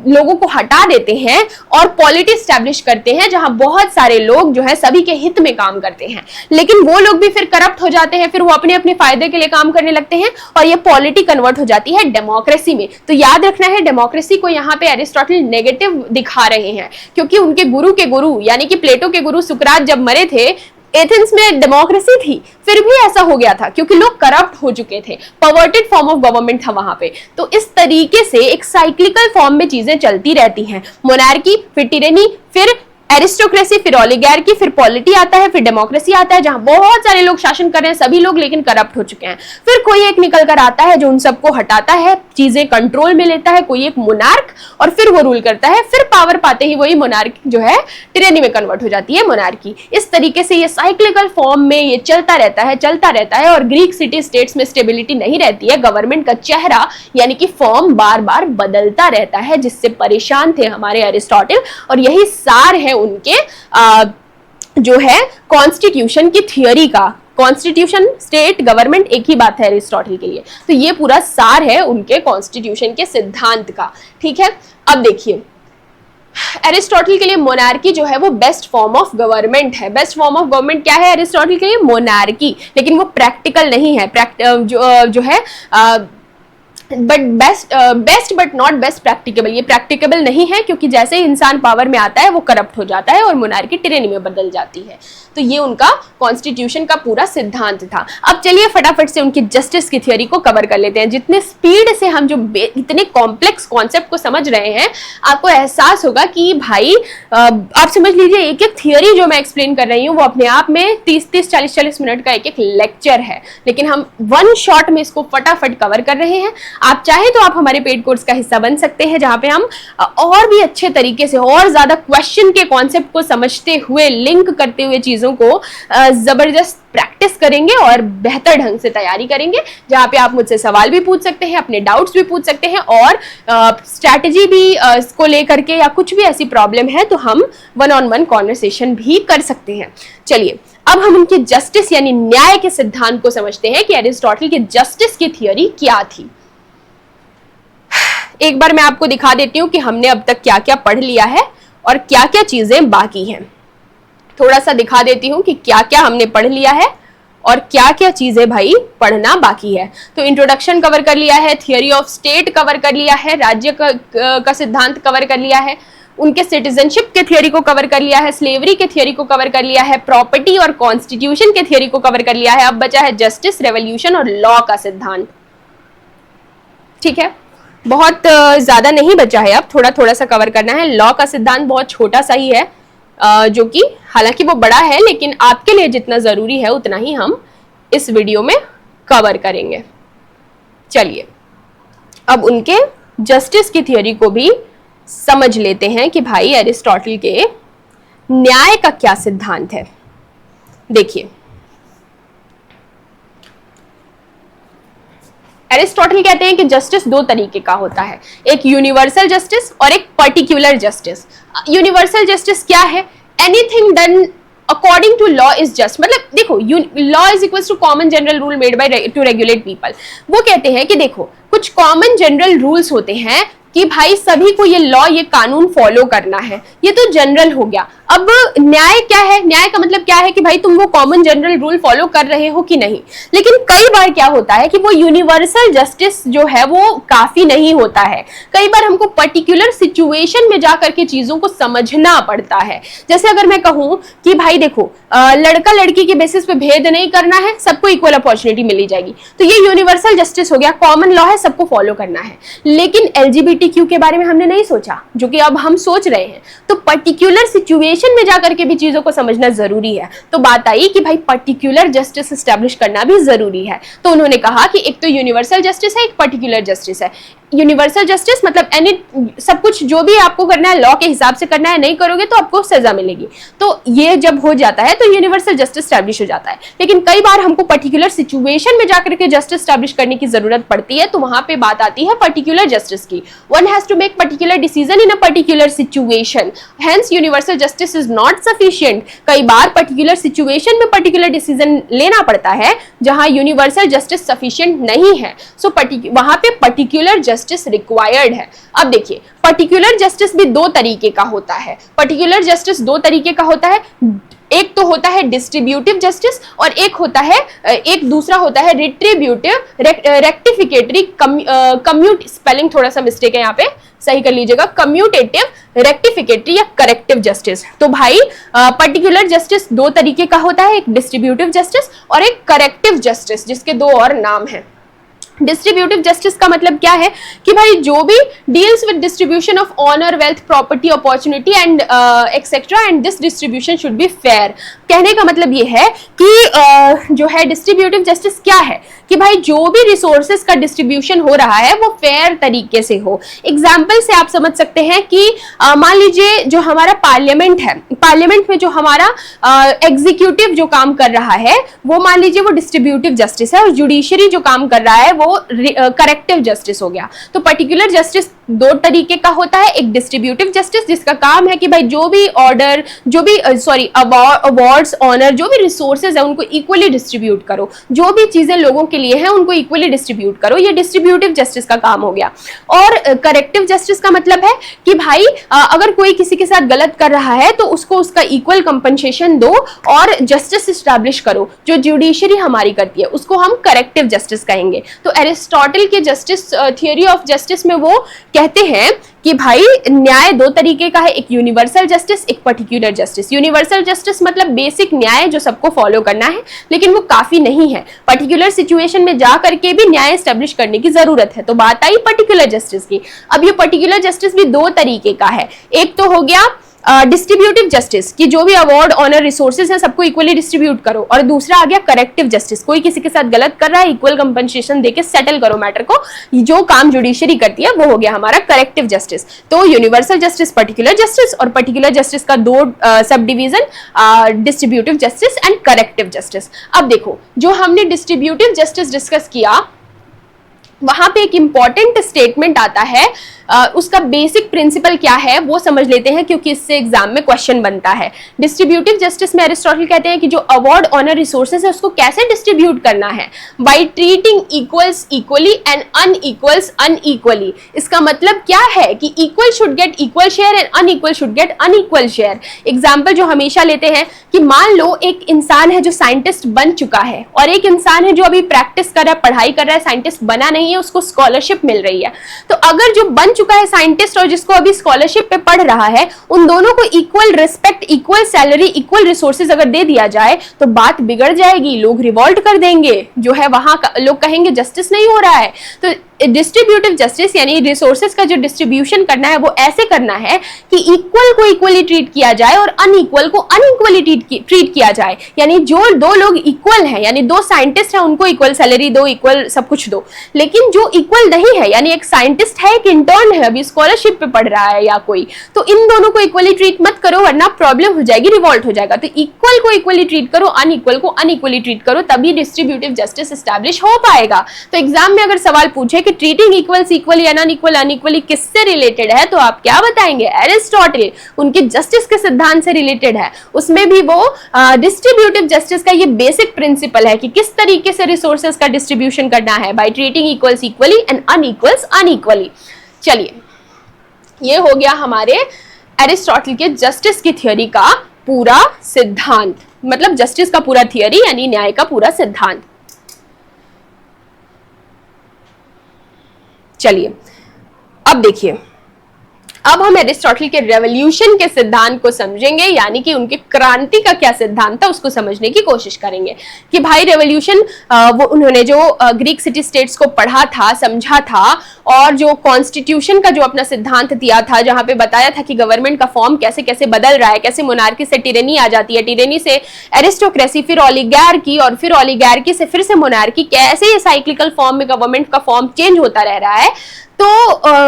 लोगों को हटा देते हैं और पॉलिटी स्टैब्लिश करते हैं, जहां बहुत सारे लोग जो है सभी के हित में काम करते हैं। लेकिन वो लोग भी फिर करप्ट हो जाते हैं, फिर वो अपने अपने फायदे के लिए काम करने लगते हैं और ये पॉलिटी कन्वर्ट हो जाती है डेमोक्रेसी में। तो याद रखना है, डेमोक्रेसी को यहाँ पे एरिस्टोटल नेगेटिव दिखा रहे हैं, क्योंकि उनके गुरु यानी कि प्लेटो के गुरु सुकरात जब मरे थे, एथेंस में डेमोक्रेसी थी, फिर भी ऐसा हो गया था क्योंकि लोग करप्ट हो चुके थे, परवर्टेड फॉर्म ऑफ गवर्नमेंट था वहां पे। तो इस तरीके से एक साइक्लिकल फॉर्म में चीजें चलती रहती हैं, मोनार्की, फिर टिरेनी, फिर एरिस्टोक्रेसी, फिर ओलिगार्की, फिर पॉलिटी आता है, फिर डेमोक्रेसी आता है जहां बहुत सारे लोग शासन कर रहे हैं, सभी लोग लेकिन करप्ट हो चुके हैं। फिर कोई एक निकल कर आता है जो उन सबको हटाता है, चीजें कंट्रोल में लेता है, कोई एक मोनार्क, और फिर वो रूल करता है। फिर पावर पाते ही वही मोनार्क जो है टिरेनी में कन्वर्ट हो जाती है मोनार्की। इस तरीके से ये साइक्लिकल फॉर्म में ये चलता रहता है और ग्रीक सिटी स्टेट्स में स्टेबिलिटी नहीं रहती है। गवर्नमेंट का चेहरा यानी कि फॉर्म बार बार बदलता रहता है, जिससे परेशान थे हमारे एरिस्टोटल। और यही सार है उनके जो है कॉन्स्टिट्यूशन की थियोरी का। कॉन्स्टिट्यूशन, स्टेट, गवर्नमेंट एक ही बात है एरिस्टोटल के लिए। तो ये पूरा सार है उनके कॉन्स्टिट्यूशन के सिद्धांत का। ठीक है, अब देखिए एरिस्टोटल के लिए मोनार्की जो है वो बेस्ट फॉर्म ऑफ गवर्नमेंट है। बेस्ट फॉर्म ऑफ गवर्नमेंट क्या है एरिस्टोटल के लिए? मोनार्की। लेकिन वो प्रैक्टिकल नहीं है, जो है but best but not best practicable. ये प्रैक्टिकेबल नहीं है क्योंकि जैसे ही इंसान पावर में आता है वो करप्ट हो जाता है और मोनार्की टिरेनी में बदल जाती है। तो ये उनका कॉन्स्टिट्यूशन का पूरा सिद्धांत था। अब चलिए फटाफट से उनकी जस्टिस की थ्योरी को कवर कर लेते हैं। जितने स्पीड से हम जो इतने कॉम्प्लेक्स कॉन्सेप्ट को समझ रहे हैं, आपको एहसास होगा कि भाई आप समझ लीजिए एक एक थियोरी जो मैं एक्सप्लेन कर रही हूँ वो अपने आप में 30-30, 40-40 मिनट का एक एक लेक्चर है, लेकिन हम वन शॉट में इसको फटाफट कवर कर रहे हैं। आप चाहे तो आप हमारे पेड कोर्स का हिस्सा बन सकते हैं, जहां पे हम और भी अच्छे तरीके से और ज्यादा क्वेश्चन के कॉन्सेप्ट को समझते हुए, लिंक करते हुए चीजों को जबरदस्त प्रैक्टिस करेंगे और बेहतर ढंग से तैयारी करेंगे, जहां पे आप मुझसे सवाल भी पूछ सकते हैं, अपने डाउट्स भी पूछ सकते हैं और स्ट्रैटेजी भी इसको लेकर के या कुछ भी ऐसी प्रॉब्लम है तो हम 1-on-1 कॉन्वर्सेशन भी कर सकते हैं। चलिए अब हम उनकी जस्टिस यानी न्याय के सिद्धांत को समझते हैं कि एरिस्टोटल की जस्टिस की थ्योरी क्या थी। एक बार मैं आपको दिखा देती हूं कि हमने अब तक क्या क्या पढ़ लिया है और क्या क्या चीजें बाकी हैं। थोड़ा सा दिखा देती हूं कि क्या क्या हमने पढ़ लिया है और क्या क्या चीजें भाई पढ़ना बाकी है। तो इंट्रोडक्शन कवर कर लिया है, थियोरी ऑफ स्टेट कवर कर लिया है, राज्य का सिद्धांत कवर कर लिया है, उनके सिटीजनशिप के थियोरी को कवर कर लिया है, स्लेवरी के थियोरी को कवर कर लिया है, प्रॉपर्टी और कॉन्स्टिट्यूशन के थियोरी को कवर कर लिया है। अब बचा है जस्टिस, रेवोल्यूशन और लॉ का सिद्धांत। ठीक है, बहुत ज्यादा नहीं बचा है, अब थोड़ा थोड़ा सा कवर करना है। लॉ का सिद्धांत बहुत छोटा सा ही है, जो कि हालांकि वो बड़ा है लेकिन आपके लिए जितना जरूरी है उतना ही हम इस वीडियो में कवर करेंगे। चलिए अब उनके जस्टिस की थ्योरी को भी समझ लेते हैं कि भाई एरिस्टोटल के न्याय का क्या सिद्धांत है। देखिए एरिस्टोटल कहते हैं कि जस्टिस दो तरीके का होता है, एक यूनिवर्सल जस्टिस और एक पर्टिकुलर जस्टिस। यूनिवर्सल जस्टिस क्या है? Anything done according to law is just. मतलब देखो, law is equals to common general rule made by to regulate people. वो कहते हैं कि देखो कुछ कॉमन जनरल रूल्स होते हैं कि भाई सभी को ये लॉ, ये कानून फॉलो करना है, ये तो जनरल हो गया। अब न्याय क्या है? न्याय का मतलब क्या है कि भाई तुम वो कॉमन जनरल रूल फॉलो कर रहे हो कि नहीं। लेकिन कई बार क्या होता है कि वो यूनिवर्सल जस्टिस जो है वो काफी नहीं होता है। कई बार हमको पर्टिकुलर सिचुएशन में जाकर के चीजों को समझना पड़ता है। जैसे अगर मैं कहूं कि भाई देखो लड़का लड़की के बेसिस पे भेद नहीं करना है, सबको इक्वल अपॉर्चुनिटी मिली जाएगी, तो ये यूनिवर्सल जस्टिस हो गया, कॉमन लॉ है, सबको फॉलो करना है। लेकिन LGBTQ के बारे में हमने नहीं सोचा, जो कि अब हम सोच रहे हैं। तो पर्टिकुलर सिचुएशन में जाकर के भी चीजों को समझना जरूरी है। तो बात आई कि भाई पर्टिकुलर जस्टिस एस्टैब्लिश करना भी जरूरी है। तो उन्होंने कहा कि एक तो यूनिवर्सल जस्टिस है, एक पर्टिकुलर जस्टिस है। यूनिवर्सल जस्टिस मतलब एनी सब कुछ जो भी आपको करना है लॉ के हिसाब से करना है, नहीं करोगे तो आपको सजा मिलेगी। तो ये जब हो जाता है तो यूनिवर्सल जस्टिस स्टैब्लिश हो जाता है। लेकिन कई बार हमको पर्टिकुलर सिचुएशन में जाकर के जस्टिस स्टैब्लिश करने की जरूरत पड़ती है, तो वहां पे बात आती है पर्टिकुलर जस्टिस की। One has to make particular decision in a particular situation, hence universal justice is not sufficient. कई बार पर्टिकुलर सिचुएशन में पर्टिकुलर डिसीजन लेना पड़ता है जहां यूनिवर्सल जस्टिस सफिशिएंट नहीं है, सो वहां पे पर्टिकुलर जस्टिस रिक्वायर्ड है। अब देखिए पर्टिकुलर जस्टिस भी दो तरीके का होता है। पर्टिकुलर जस्टिस दो तरीके का होता है, एक तो होता है डिस्ट्रीब्यूटिव जस्टिस और एक दूसरा होता है रिट्रीब्यूटिव रेक्टिफिकेटरी कम्यूट, स्पेलिंग थोड़ा सा मिस्टेक है यहाँ पे, सही कर लीजिएगा, कम्यूटेटिव रेक्टिफिकेटरी या करेक्टिव जस्टिस। तो भाई पर्टिकुलर जस्टिस दो तरीके का होता है, एक डिस्ट्रीब्यूटिव जस्टिस और एक करेक्टिव जस्टिस, जिसके दो और नाम हैं। डिस्ट्रीब्यूटिव जस्टिस का मतलब क्या है कि भाई जो भी deals with distribution of honour, wealth, property, opportunity and etcetera and this distribution should be fair. कहने का मतलब ये है कि जो है डिस्ट्रीब्यूटिव जस्टिस क्या है कि भाई जो भी रिसोर्सेज का डिस्ट्रीब्यूशन हो रहा है वो फेयर तरीके से हो। एग्जाम्पल से आप समझ सकते हैं कि मान लीजिए जो हमारा पार्लियामेंट है, पार्लियामेंट में जो हमारा एग्जीक्यूटिव जो काम कर रहा है वो मान लीजिए वो डिस्ट्रीब्यूटिव जस्टिस है, और जुडिशरी जो काम कर रहा है वो करेक्टिव जस्टिस हो गया। तो पर्टिकुलर जस्टिस दो तरीके का होता है, एक डिस्ट्रीब्यूटिव जस्टिस जिसका काम है कि भाई जो भी ऑर्डर, जो भी अवार्ड्स, ऑनर, जो भी रिसोर्सेज है उनको इक्वली डिस्ट्रीब्यूट करो, जो भी चीजें लोगों के लिए हैं उनको इक्वली डिस्ट्रीब्यूट करो, ये डिस्ट्रीब्यूटिव जस्टिस का काम हो गया। और करेक्टिव जस्टिस का मतलब है कि भाई अगर कोई किसी के साथ गलत कर रहा है तो उसको उसका इक्वल कंपनसेशन दो और जस्टिस एस्टैब्लिश करो। जो जुडिशरी हमारी करती है उसको हम करेक्टिव जस्टिस कहेंगे। तो एरिस्टोटल के जस्टिस थियोरी ऑफ जस्टिस में वो कहते हैं कि भाई न्याय दो तरीके का है, एक यूनिवर्सल जस्टिस, एक पर्टिकुलर जस्टिस। यूनिवर्सल जस्टिस मतलब बेसिक न्याय जो सबको फॉलो करना है, लेकिन वो काफी नहीं है, पर्टिकुलर सिचुएशन में जा करके भी न्याय एस्टेब्लिश करने की जरूरत है। तो बात आई पर्टिकुलर जस्टिस की। अब ये पर्टिकुलर जस्टिस भी दो तरीके का है, एक तो हो गया डिस्ट्रीब्यूटिव जस्टिस कि जो भी अवार्ड, ऑनर, रिसोर्सेज हैं सबको इक्वली डिस्ट्रीब्यूट करो, और दूसरा आ गया करेक्टिव जस्टिस, कोई किसी के साथ गलत कर रहा है इक्वल कंपनसेशन देके सेटल करो मैटर को, जो काम जुडिशरी करती है वो हो गया हमारा करेक्टिव जस्टिस। तो यूनिवर्सल जस्टिस, पर्टिकुलर जस्टिस, और पर्टिकुलर जस्टिस का दो sub division distributive justice and corrective justice. अब देखो जो हमने डिस्ट्रीब्यूटिव जस्टिस डिस्कस किया वहां पे एक इंपॉर्टेंट स्टेटमेंट आता है, उसका बेसिक प्रिंसिपल क्या है वो समझ लेते हैं क्योंकि इससे एग्जाम में क्वेश्चन बनता है। डिस्ट्रीब्यूटिव जस्टिस में एरिस्टोटल कहते हैं कि जो अवार्ड, ऑनर, रिसोर्सेज है उसको कैसे डिस्ट्रीब्यूट करना है, by treating equals equally and unequals unequally. इसका मतलब क्या है कि equal should get equal share and unequal should get unequal share. Example जो हमेशा लेते हैं कि मान लो एक इंसान है जो साइंटिस्ट बन चुका है और एक इंसान है जो अभी प्रैक्टिस कर रहा है, पढ़ाई कर रहा है, साइंटिस्ट बना नहीं है, उसको स्कॉलरशिप मिल रही है। तो अगर जो बन चुका है साइंटिस्ट और जिसको अभी स्कॉलरशिप पे पढ़ रहा है, उन दोनों को equal respect, equal salary, equal resources अगर दे दिया जाए तो बात बिगड़ जाएगी, लोग रिवॉल्ट कर देंगे, जो है वहां लोग कहेंगे जस्टिस नहीं हो रहा है। तो डिस्ट्रीब्यूटिव जस्टिस यानी रिसोर्सेज का जो डिस्ट्रीब्यूशन करना है वो ऐसे करना है कि इक्वल को इक्वली ट्रीट किया जाए और अनइक्वल को अनइक्वली ट्रीट किया जाए। यानी जो दो लोग इक्वल हैं, यानी दो साइंटिस्ट हैं, उनको इक्वल सैलरी दो, इक्वल सब कुछ दो। लेकिन जो इक्वल नहीं है, यानी एक साइंटिस्ट है, एक इंटर्न है, अभी स्कॉलरशिप पे पढ़ रहा है या कोई, तो इन दोनों को इक्वली ट्रीट मत करो वरना प्रॉब्लम हो जाएगी, रिवॉल्ट हो जाएगा। तो इक्वल को इक्वली ट्रीट करो, अनइक्वल को अनइक्वली ट्रीट करो, तभी डिस्ट्रीब्यूटिव जस्टिस एस्टैब्लिश हो पाएगा। तो एग्जाम में अगर सवाल पूछे कि treating equals equally and unequal unequally किससे रिलेटेड है, तो आप क्या बताएंगे? एरिस्टोटल, उनके जस्टिस के सिद्धांत से रिलेटेड है। उसमें भी वो डिस्ट्रीब्यूटिव जस्टिस का ये बेसिक प्रिंसिपल है कि किस तरीके से रिसोर्सेज का डिस्ट्रीब्यूशन करना है, by treating equals equally and unequals unequally. चलिए, ये हो गया हमारे एरिस्टोटल के जस्टिस की थ्योरी का पूरा सिद्धांत, मतलब जस्टिस का पूरा थ्योरी यानी न्याय का पूरा सिद्धांत। चलिए अब देखिए, अब हम एरिस्टोटल के रेवोल्यूशन के सिद्धांत को समझेंगे, यानी कि उनके क्रांति का क्या सिद्धांत था उसको समझने की कोशिश करेंगे कि भाई रेवोल्यूशन, वो उन्होंने जो ग्रीक सिटी स्टेट्स को पढ़ा था, समझा था, और जो कॉन्स्टिट्यूशन का जो अपना सिद्धांत दिया था, जहां पे बताया था कि गवर्नमेंट का फॉर्म कैसे कैसे बदल रहा है, कैसे मोनार्की से टिरेनी आ जाती है, टिरेनी से एरिस्टोक्रेसी, फिर ओलिगार्की, और फिर ओलिगार्की से फिर से मोनार्की, कैसे ये साइक्लिकल फॉर्म में गवर्नमेंट का फॉर्म चेंज होता रह रहा है। तो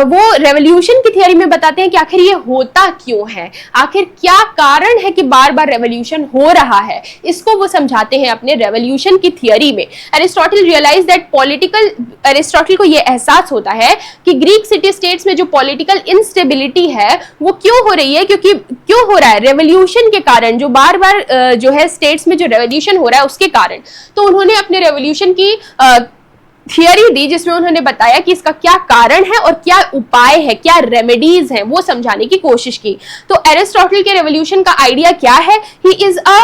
वो रेवोल्यूशन की थियरी में बताते हैं कि आखिर ये होता क्यों है, आखिर क्या कारण है कि बार बार रेवोल्यूशन हो रहा है, इसको वो समझाते हैं अपने रेवोल्यूशन की थियरी में। एरिस्टोटल रियलाइज दैट एरिस्टोटल को ये एहसास होता है कि ग्रीक सिटी स्टेट्स में जो पॉलिटिकल इंस्टेबिलिटी है वो क्यों हो रही है, क्यों हो रहा है, रेवोल्यूशन के कारण, जो बार बार जो है स्टेट्स में जो रेवोल्यूशन हो रहा है उसके कारण। तो उन्होंने अपने रेवोल्यूशन की थियरी दी जिसमें उन्होंने बताया कि इसका क्या कारण है और क्या उपाय है, क्या रेमेडीज हैं, वो समझाने की कोशिश की। तो एरिस्टोटल के रेवोल्यूशन का आइडिया क्या है? He is a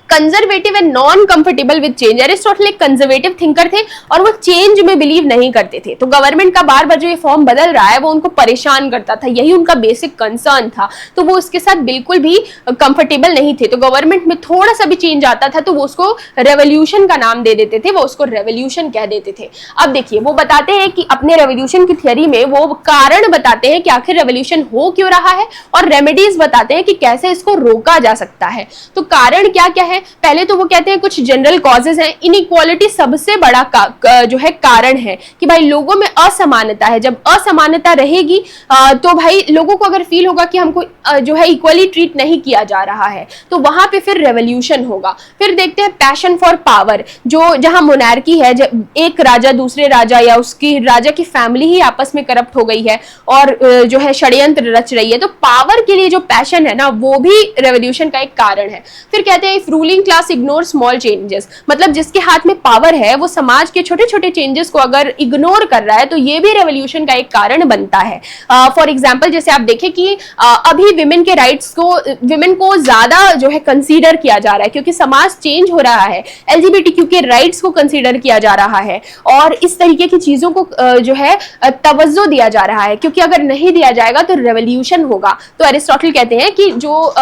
conservative and non comfortable with change. Aristotle एक कंजर्वेटिव थिंकर थे और वो चेंज में बिलीव नहीं करते थे। तो गवर्नमेंट का बार बार जो ये फॉर्म बदल रहा है वो उनको परेशान करता था, यही उनका बेसिक कंसर्न था। तो वो उसके साथ बिल्कुल भी कंफर्टेबल नहीं थे। तो गवर्नमेंट में थोड़ा सा भी चेंज आता था तो वो उसको रेवोल्यूशन का नाम दे देते थे, वो उसको रेवोल्यूशन कह देते थे। अब देखिए वो बताते हैं कि अपने रेवोल्यूशन की थियरी में वो कारण बताते हैं कि आखिर रेवोल्यूशन हो क्यों रहा है और रेमेडीज बताते हैं कि कैसे इसको रोका जा सकता है। तो कारण क्या क्या है? पहले तो वो कहते हैं कुछ जनरल कॉजेज हैं। इनइक्वालिटी सबसे बड़ा जो है कारण है कि भाई लोगों में असमानता है। जब असमानता रहेगी तो भाई लोगों को अगर फील होगा कि हमको जो है इक्वली ट्रीट नहीं किया जा रहा है तो वहां पे फिर रेवोल्यूशन होगा। फिर देखते हैं पैशन फॉर पावर, जो जहां मोनार्की है, जब एक राजा दूसरे राजा या उसकी राजा की फैमिली ही आपस में करप्ट हो गई है और जो है षड्यंत्र रच रही है, तो पावर के लिए जो पैशन है ना वो भी रेवोल्यूशन का एक कारण है। फिर कहते हैं ruling class ignore small changes, मतलब जिसके हाथ में पावर है वो समाज के छोटे छोटे चेंजेस को अगर इग्नोर कर रहा है तो ये भी रेवोल्यूशन का एक कारण बनता है। फॉर एग्जांपल जैसे आप देखें कि अभी विमेन के राइट्स को, विमेन को ज्यादा जो है कंसीडर किया जा रहा है क्योंकि समाज चेंज हो रहा है, एलजीबीटीक्यू के राइट्स को कंसीडर किया जा रहा है और इस तरीके की चीजों को जो है तवज्जो दिया जा रहा है, क्योंकि अगर नहीं दिया जाएगा तो रेवोल्यूशन होगा। तो एरिस्टोटल कहते हैं कि जो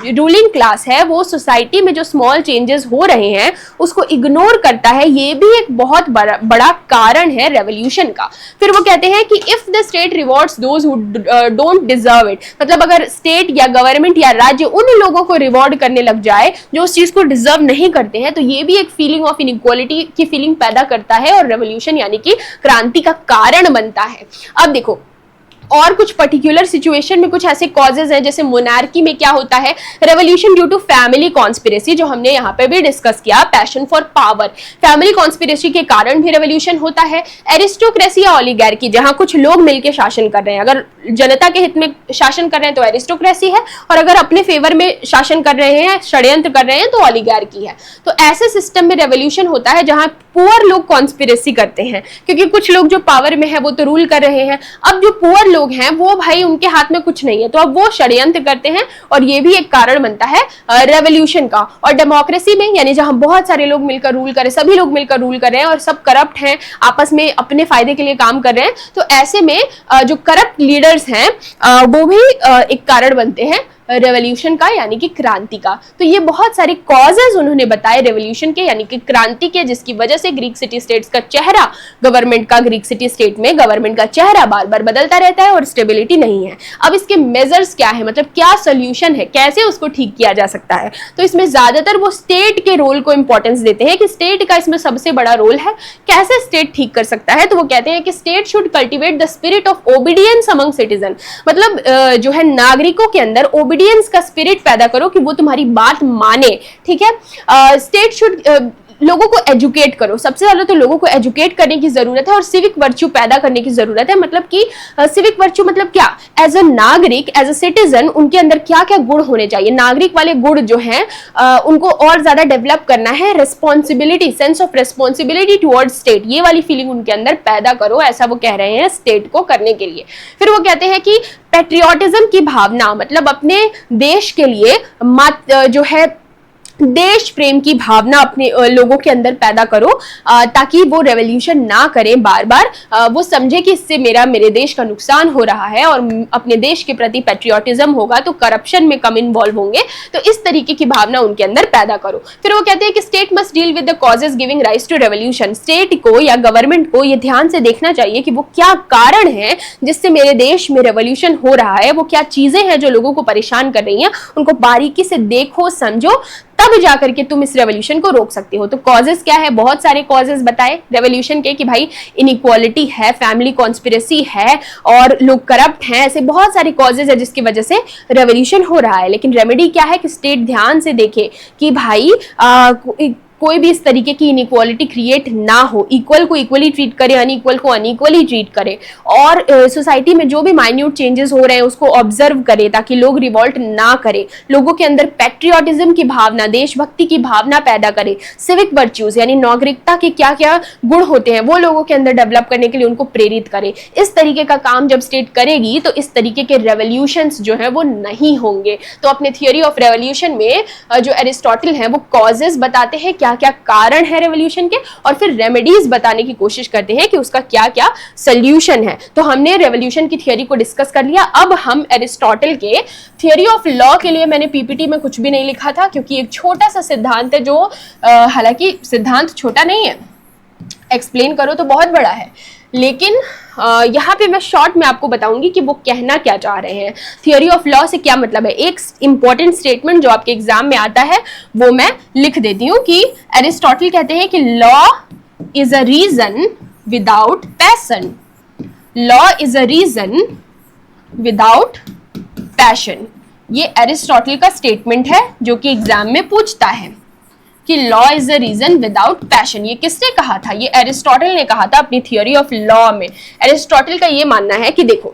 रूलिंग क्लास है वो सोसाइटी में जो स्मॉल चेंजेस हो रहे हैं उसको इग्नोर करता है, ये भी एक बहुत बड़ा कारण है रेवोल्यूशन का। फिर वो कहते हैं कि if the state rewards those who don't deserve it, मतलब अगर स्टेट या गवर्नमेंट या राज्य उन लोगों को रिवॉर्ड करने लग जाए जो उस चीज को डिजर्व नहीं करते हैं तो ये भी एक फीलिंग ऑफ इनइक्वालिटी की फीलिंग पैदा करता है और रेवोल्यूशन यानी कि क्रांति का कारण बनता है। अब देखो और कुछ पर्टिकुलर सिचुएशन में कुछ ऐसे कॉजेज हैं, जैसे मोनार्की में क्या होता है, revolution due to family conspiracy, जो हमने यहाँ पे भी डिस्कस किया, passion for power, family conspiracy के कारण भी रेवोल्यूशन होता है। एरिस्टोक्रेसी या ओलिगार्की, जहाँ कुछ लोग मिलकर शासन कर रहे हैं, अगर जनता के हित में शासन कर रहे हैं तो एरिस्टोक्रेसी है और अगर अपने फेवर में शासन कर रहे हैं, षड्यंत्र कर रहे हैं तो ओलिगार्की है। तो ऐसे सिस्टम में रेवोल्यूशन होता है जहाँ पुअर लोग कॉन्स्पिरेसी करते हैं, क्योंकि कुछ लोग जो पावर में है वो तो रूल कर रहे हैं, अब जो पुअर लोग हैं वो भाई उनके हाथ में कुछ नहीं है तो अब वो षड्यंत्र करते हैं और ये भी एक कारण बनता है रेवोल्यूशन का। और डेमोक्रेसी में यानी जहां बहुत सारे लोग मिलकर रूल करें, सभी लोग मिलकर रूल कर रहे हैं और सब करप्ट हैं, आपस में अपने फायदे के लिए काम कर रहे हैं, तो ऐसे में जो करप्ट लीडर्स हैं वो भी एक कारण बनते हैं रेवोल्यूशन का यानी कि क्रांति का। तो ये बहुत सारे कॉजेज उन्होंने बताए रेवोल्यूशन के यानी कि क्रांति के, जिसकी वजह से ग्रीक सिटी स्टेट्स का चेहरा, गवर्नमेंट का ग्रीक सिटी स्टेट में गवर्नमेंट का चेहरा बार बार बदलता रहता है और स्टेबिलिटी नहीं है। अब इसके मेजर्स क्या है, मतलब क्या सोल्यूशन है, कैसे उसको ठीक किया जा सकता है, तो इसमें ज्यादातर वो स्टेट के रोल को इंपॉर्टेंस देते हैं कि स्टेट का इसमें सबसे बड़ा रोल है, कैसे स्टेट ठीक कर सकता है। तो वो कहते हैं कि state should cultivate the spirit of obedience among citizen, मतलब जो है नागरिकों के अंदर ओबीडियंस का स्पिरिट पैदा करो कि वो तुम्हारी बात माने, ठीक है। स्टेट शुड लोगों को एजुकेट करो, सबसे ज्यादा तो लोगों को एजुकेट करने की जरूरत है और सिविक वर्च्यू पैदा करने की जरूरत है। मतलब कि सिविक वर्च्यू मतलब क्या, एज अ नागरिक, एज अ सिटीजन उनके अंदर क्या क्या गुण होने चाहिए, नागरिक वाले गुण जो हैं उनको और ज्यादा डेवलप करना है। Responsibility, sense of responsibility toward state, ये वाली फीलिंग उनके अंदर पैदा करो, ऐसा वो कह रहे हैं स्टेट को करने के लिए। फिर वो कहते हैं कि पैट्रियोटिज्म की भावना, मतलब अपने देश के लिए जो है देश प्रेम की भावना अपने लोगों के अंदर पैदा करो ताकि वो रेवोल्यूशन ना करें बार बार, वो समझे कि इससे मेरे देश का नुकसान हो रहा है और अपने देश के प्रति पैट्रियोटिज्म होगा तो करप्शन में कम इन्वॉल्व होंगे, तो इस तरीके की भावना उनके अंदर पैदा करो। फिर वो कहते हैं कि state must deal with the causes giving rise to revolution, state को या गवर्नमेंट को ये ध्यान से देखना चाहिए कि वो क्या कारण है जिससे मेरे देश में रेवोल्यूशन हो रहा है, वो क्या चीजें हैं जो लोगों को परेशान कर रही हैं, उनको बारीकी से देखो समझो तब जाकर के तुम इस रेवोल्यूशन को रोक सकते हो। तो कॉजेस क्या है, बहुत सारे कॉजेस बताए रेवोल्यूशन के कि भाई इनइक्वालिटी है, फैमिली कॉन्स्पिरेसी है और लोग करप्ट हैं, ऐसे बहुत सारे कॉजेस है जिसकी वजह से रेवोल्यूशन हो रहा है। लेकिन रेमेडी क्या है कि स्टेट ध्यान से देखे कि भाई कोई भी इस तरीके की इनइक्वालिटी क्रिएट ना हो, इक्वल को इक्वली ट्रीट करे, अनइक्वल को अनइक्वली ट्रीट करे और सोसाइटी में जो भी माइन्यूट चेंजेस हो रहे हैं उसको ऑब्जर्व करे ताकि लोग रिवॉल्ट ना करे, लोगों के अंदर पैट्रियोटिज्म की भावना, देशभक्ति की भावना पैदा करे, सिविक वर्च्यूज यानी नागरिकता के क्या क्या गुण होते हैं वो लोगों के अंदर डेवलप करने के लिए उनको प्रेरित करे। इस तरीके का काम जब स्टेट करेगी तो इस तरीके के रेवोल्यूशंस जो है वो नहीं होंगे। तो अपने थियोरी ऑफ रेवोल्यूशन में जो एरिस्टोटल है वो कॉजेस बताते हैं, क्या क्या कारण है रेवोल्यूशन के, और फिर रेमेडीज बताने की कोशिश करते हैं कि उसका क्या क्या सोल्यूशन है। तो हमने रेवोल्यूशन की थियोरी को डिस्कस कर लिया। अब हम एरिस्टोटल के थियोरी ऑफ लॉ के लिए मैंने पीपीटी में कुछ भी नहीं लिखा था क्योंकि एक छोटा सा सिद्धांत है जो हालांकि सिद्धांत छोटा नहीं है, एक्सप्लेन करो तो बहुत बड़ा है, लेकिन यहाँ पे मैं शॉर्ट में आपको बताऊंगी कि वो कहना क्या चाह रहे हैं। थियोरी ऑफ लॉ से क्या मतलब है, एक इंपॉर्टेंट स्टेटमेंट जो आपके एग्जाम में आता है वो मैं लिख देती हूँ कि एरिस्टोटल कहते हैं कि law is a reason without passion. Law is a reason without passion, ये एरिस्टोटल का स्टेटमेंट है जो कि एग्जाम में पूछता है कि law is a reason without passion. ये किसने कहा था, ये एरिस्टोटल ने कहा था अपनी थियोरी ऑफ लॉ में। एरिस्टोटल का ये मानना है कि देखो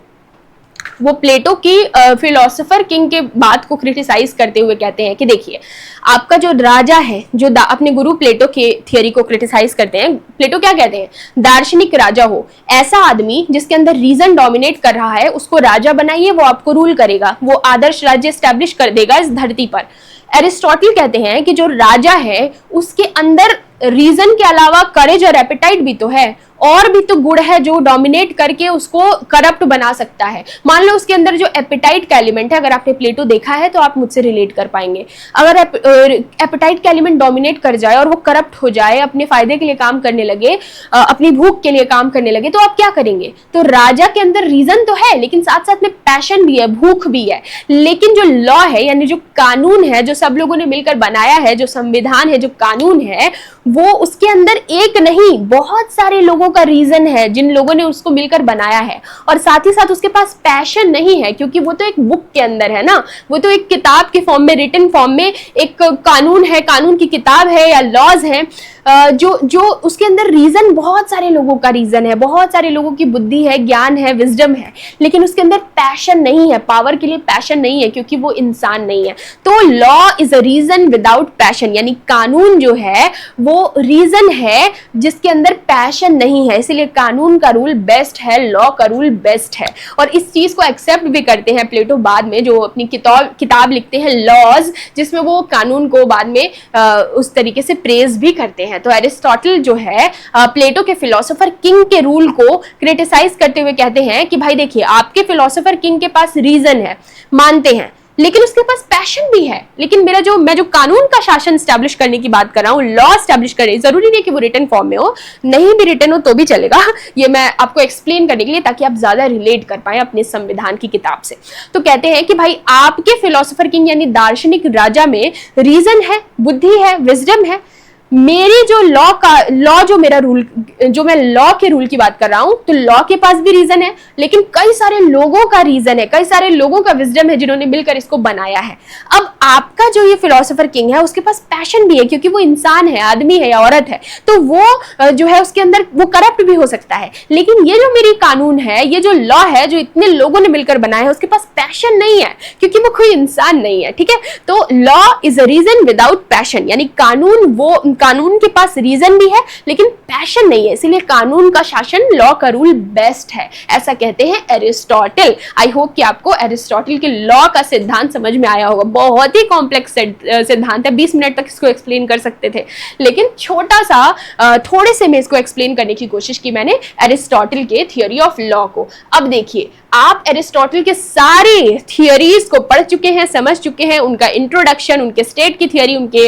वो प्लेटो की फिलोसोफर किंग के बात को क्रिटिसाइज करते हुए कहते हैं कि देखिए आपका जो राजा है, जो अपने गुरु प्लेटो के थियोरी को क्रिटिसाइज करते हैं, प्लेटो क्या कहते हैं, दार्शनिक राजा हो, ऐसा आदमी जिसके अंदर रीजन डोमिनेट कर रहा है उसको राजा बनाइए, वो आपको रूल करेगा, वो आदर्श राज्य एस्टैब्लिश कर देगा इस धरती पर। एरिस्टोटल कहते हैं कि जो राजा है उसके अंदर रीजन के अलावा करेज और एपेटाइट भी तो है, और भी तो गुण है जो डोमिनेट करके उसको करप्ट बना सकता है। मान लो उसके अंदर जो एपेटाइट का एलिमेंट है, अगर आपने प्लेटो देखा है तो आप मुझसे रिलेट कर पाएंगे, अगर एपेटाइट का एलिमेंट डोमिनेट कर जाए और वो करप्ट हो जाए, अपने फायदे के लिए काम करने लगे, अपनी भूख के लिए काम करने लगे, तो आप क्या करेंगे। तो राजा के अंदर रीजन तो है लेकिन साथ साथ में पैशन भी है, भूख भी है। लेकिन जो लॉ है यानी जो कानून है जो सब लोगों ने मिलकर बनाया है, जो संविधान है, जो कानून है, वो उसके अंदर एक नहीं बहुत सारे लोगों का रीजन है जिन लोगों ने उसको मिलकर बनाया है, और साथ ही साथ उसके पास पैशन नहीं है क्योंकि वो तो एक बुक के अंदर है ना, वो तो एक किताब के फॉर्म में, रिटन फॉर्म में एक कानून है, कानून की किताब है या लॉज है, जो उसके अंदर रीजन बहुत सारे लोगों का रीजन है, बहुत सारे लोगों की बुद्धि है, ज्ञान है, विजडम है, लेकिन उसके अंदर पैशन नहीं है, पावर के लिए पैशन नहीं है क्योंकि वो इंसान नहीं है। तो law is a reason without passion, यानी कानून जो है वो रीजन है जिसके अंदर पैशन नहीं है, इसलिए कानून का रूल बेस्ट है, लॉ का रूल बेस्ट है। और इस चीज को एक्सेप्ट भी करते हैं प्लेटो बाद में, जो अपनी किताब लिखते हैं लॉज, जिसमें वो कानून को बाद में उस तरीके से प्रेज भी करते हैं। तो एरिस्टोटल जो है प्लेटो के फिलोसोफर किंग के रूल को क्रिटिसाइज करते हुए कहते हैं कि भाई देखिए आपके फिलोसोफर किंग के पास रीजन है, मानते हैं, लेकिन उसके पास पैशन भी है। लेकिन मैं जो कानून का शासन स्टैब्लिश करने की बात कर रहा हूँ, लॉ स्टैब्लिश कर रही, जरूरी नहीं कि वो रिटन फॉर्म में हो, नहीं भी रिटन हो तो भी चलेगा, ये मैं आपको एक्सप्लेन करने के लिए ताकि आप ज्यादा रिलेट कर पाए अपने संविधान की किताब से। तो कहते हैं कि भाई आपके फिलोसोफर किंग यानी दार्शनिक राजा में रीजन है, बुद्धि है, विजडम है, मेरी जो लॉ जो मेरा रूल, जो मैं लॉ के रूल की बात कर रहा हूं, तो लॉ के पास भी रीजन है लेकिन कई सारे लोगों का रीजन है, कई सारे लोगों का विजडम है जिन्होंने मिलकर इसको बनाया है। अब आपका जो ये फिलोसोफर किंग है उसके पास पैशन भी है क्योंकि वो इंसान है, आदमी है या औरत है, तो वो जो है उसके अंदर वो करप्ट भी हो सकता है। लेकिन ये जो मेरी कानून है, ये जो लॉ है जो इतने लोगों ने मिलकर बनाया है, उसके पास पैशन नहीं है क्योंकि वो कोई इंसान नहीं है। ठीक है, तो law is a reason without passion, यानी कानून के पास रीजन भी है लेकिन पैशन नहीं है, इसीलिए कानून का शासन, लॉ का रूल बेस्ट है, ऐसा कहते हैं एरिस्टोटल। आई होप कि आपको एरिस्टोटल के लॉ का सिद्धांत समझ में आया होगा। बहुत ही कॉम्प्लेक्स सिद्धांत है, 20 मिनट तक इसको एक्सप्लेन कर सकते थे, लेकिन छोटा सा थोड़े से में इसको एक्सप्लेन करने की कोशिश की मैंने एरिस्टोटल के थियोरी ऑफ लॉ को। अब देखिए आप एरिस्टोटल के सारे थियोरीज को पढ़ चुके हैं, समझ चुके हैं, उनका इंट्रोडक्शन, उनके स्टेट की थियोरी, उनके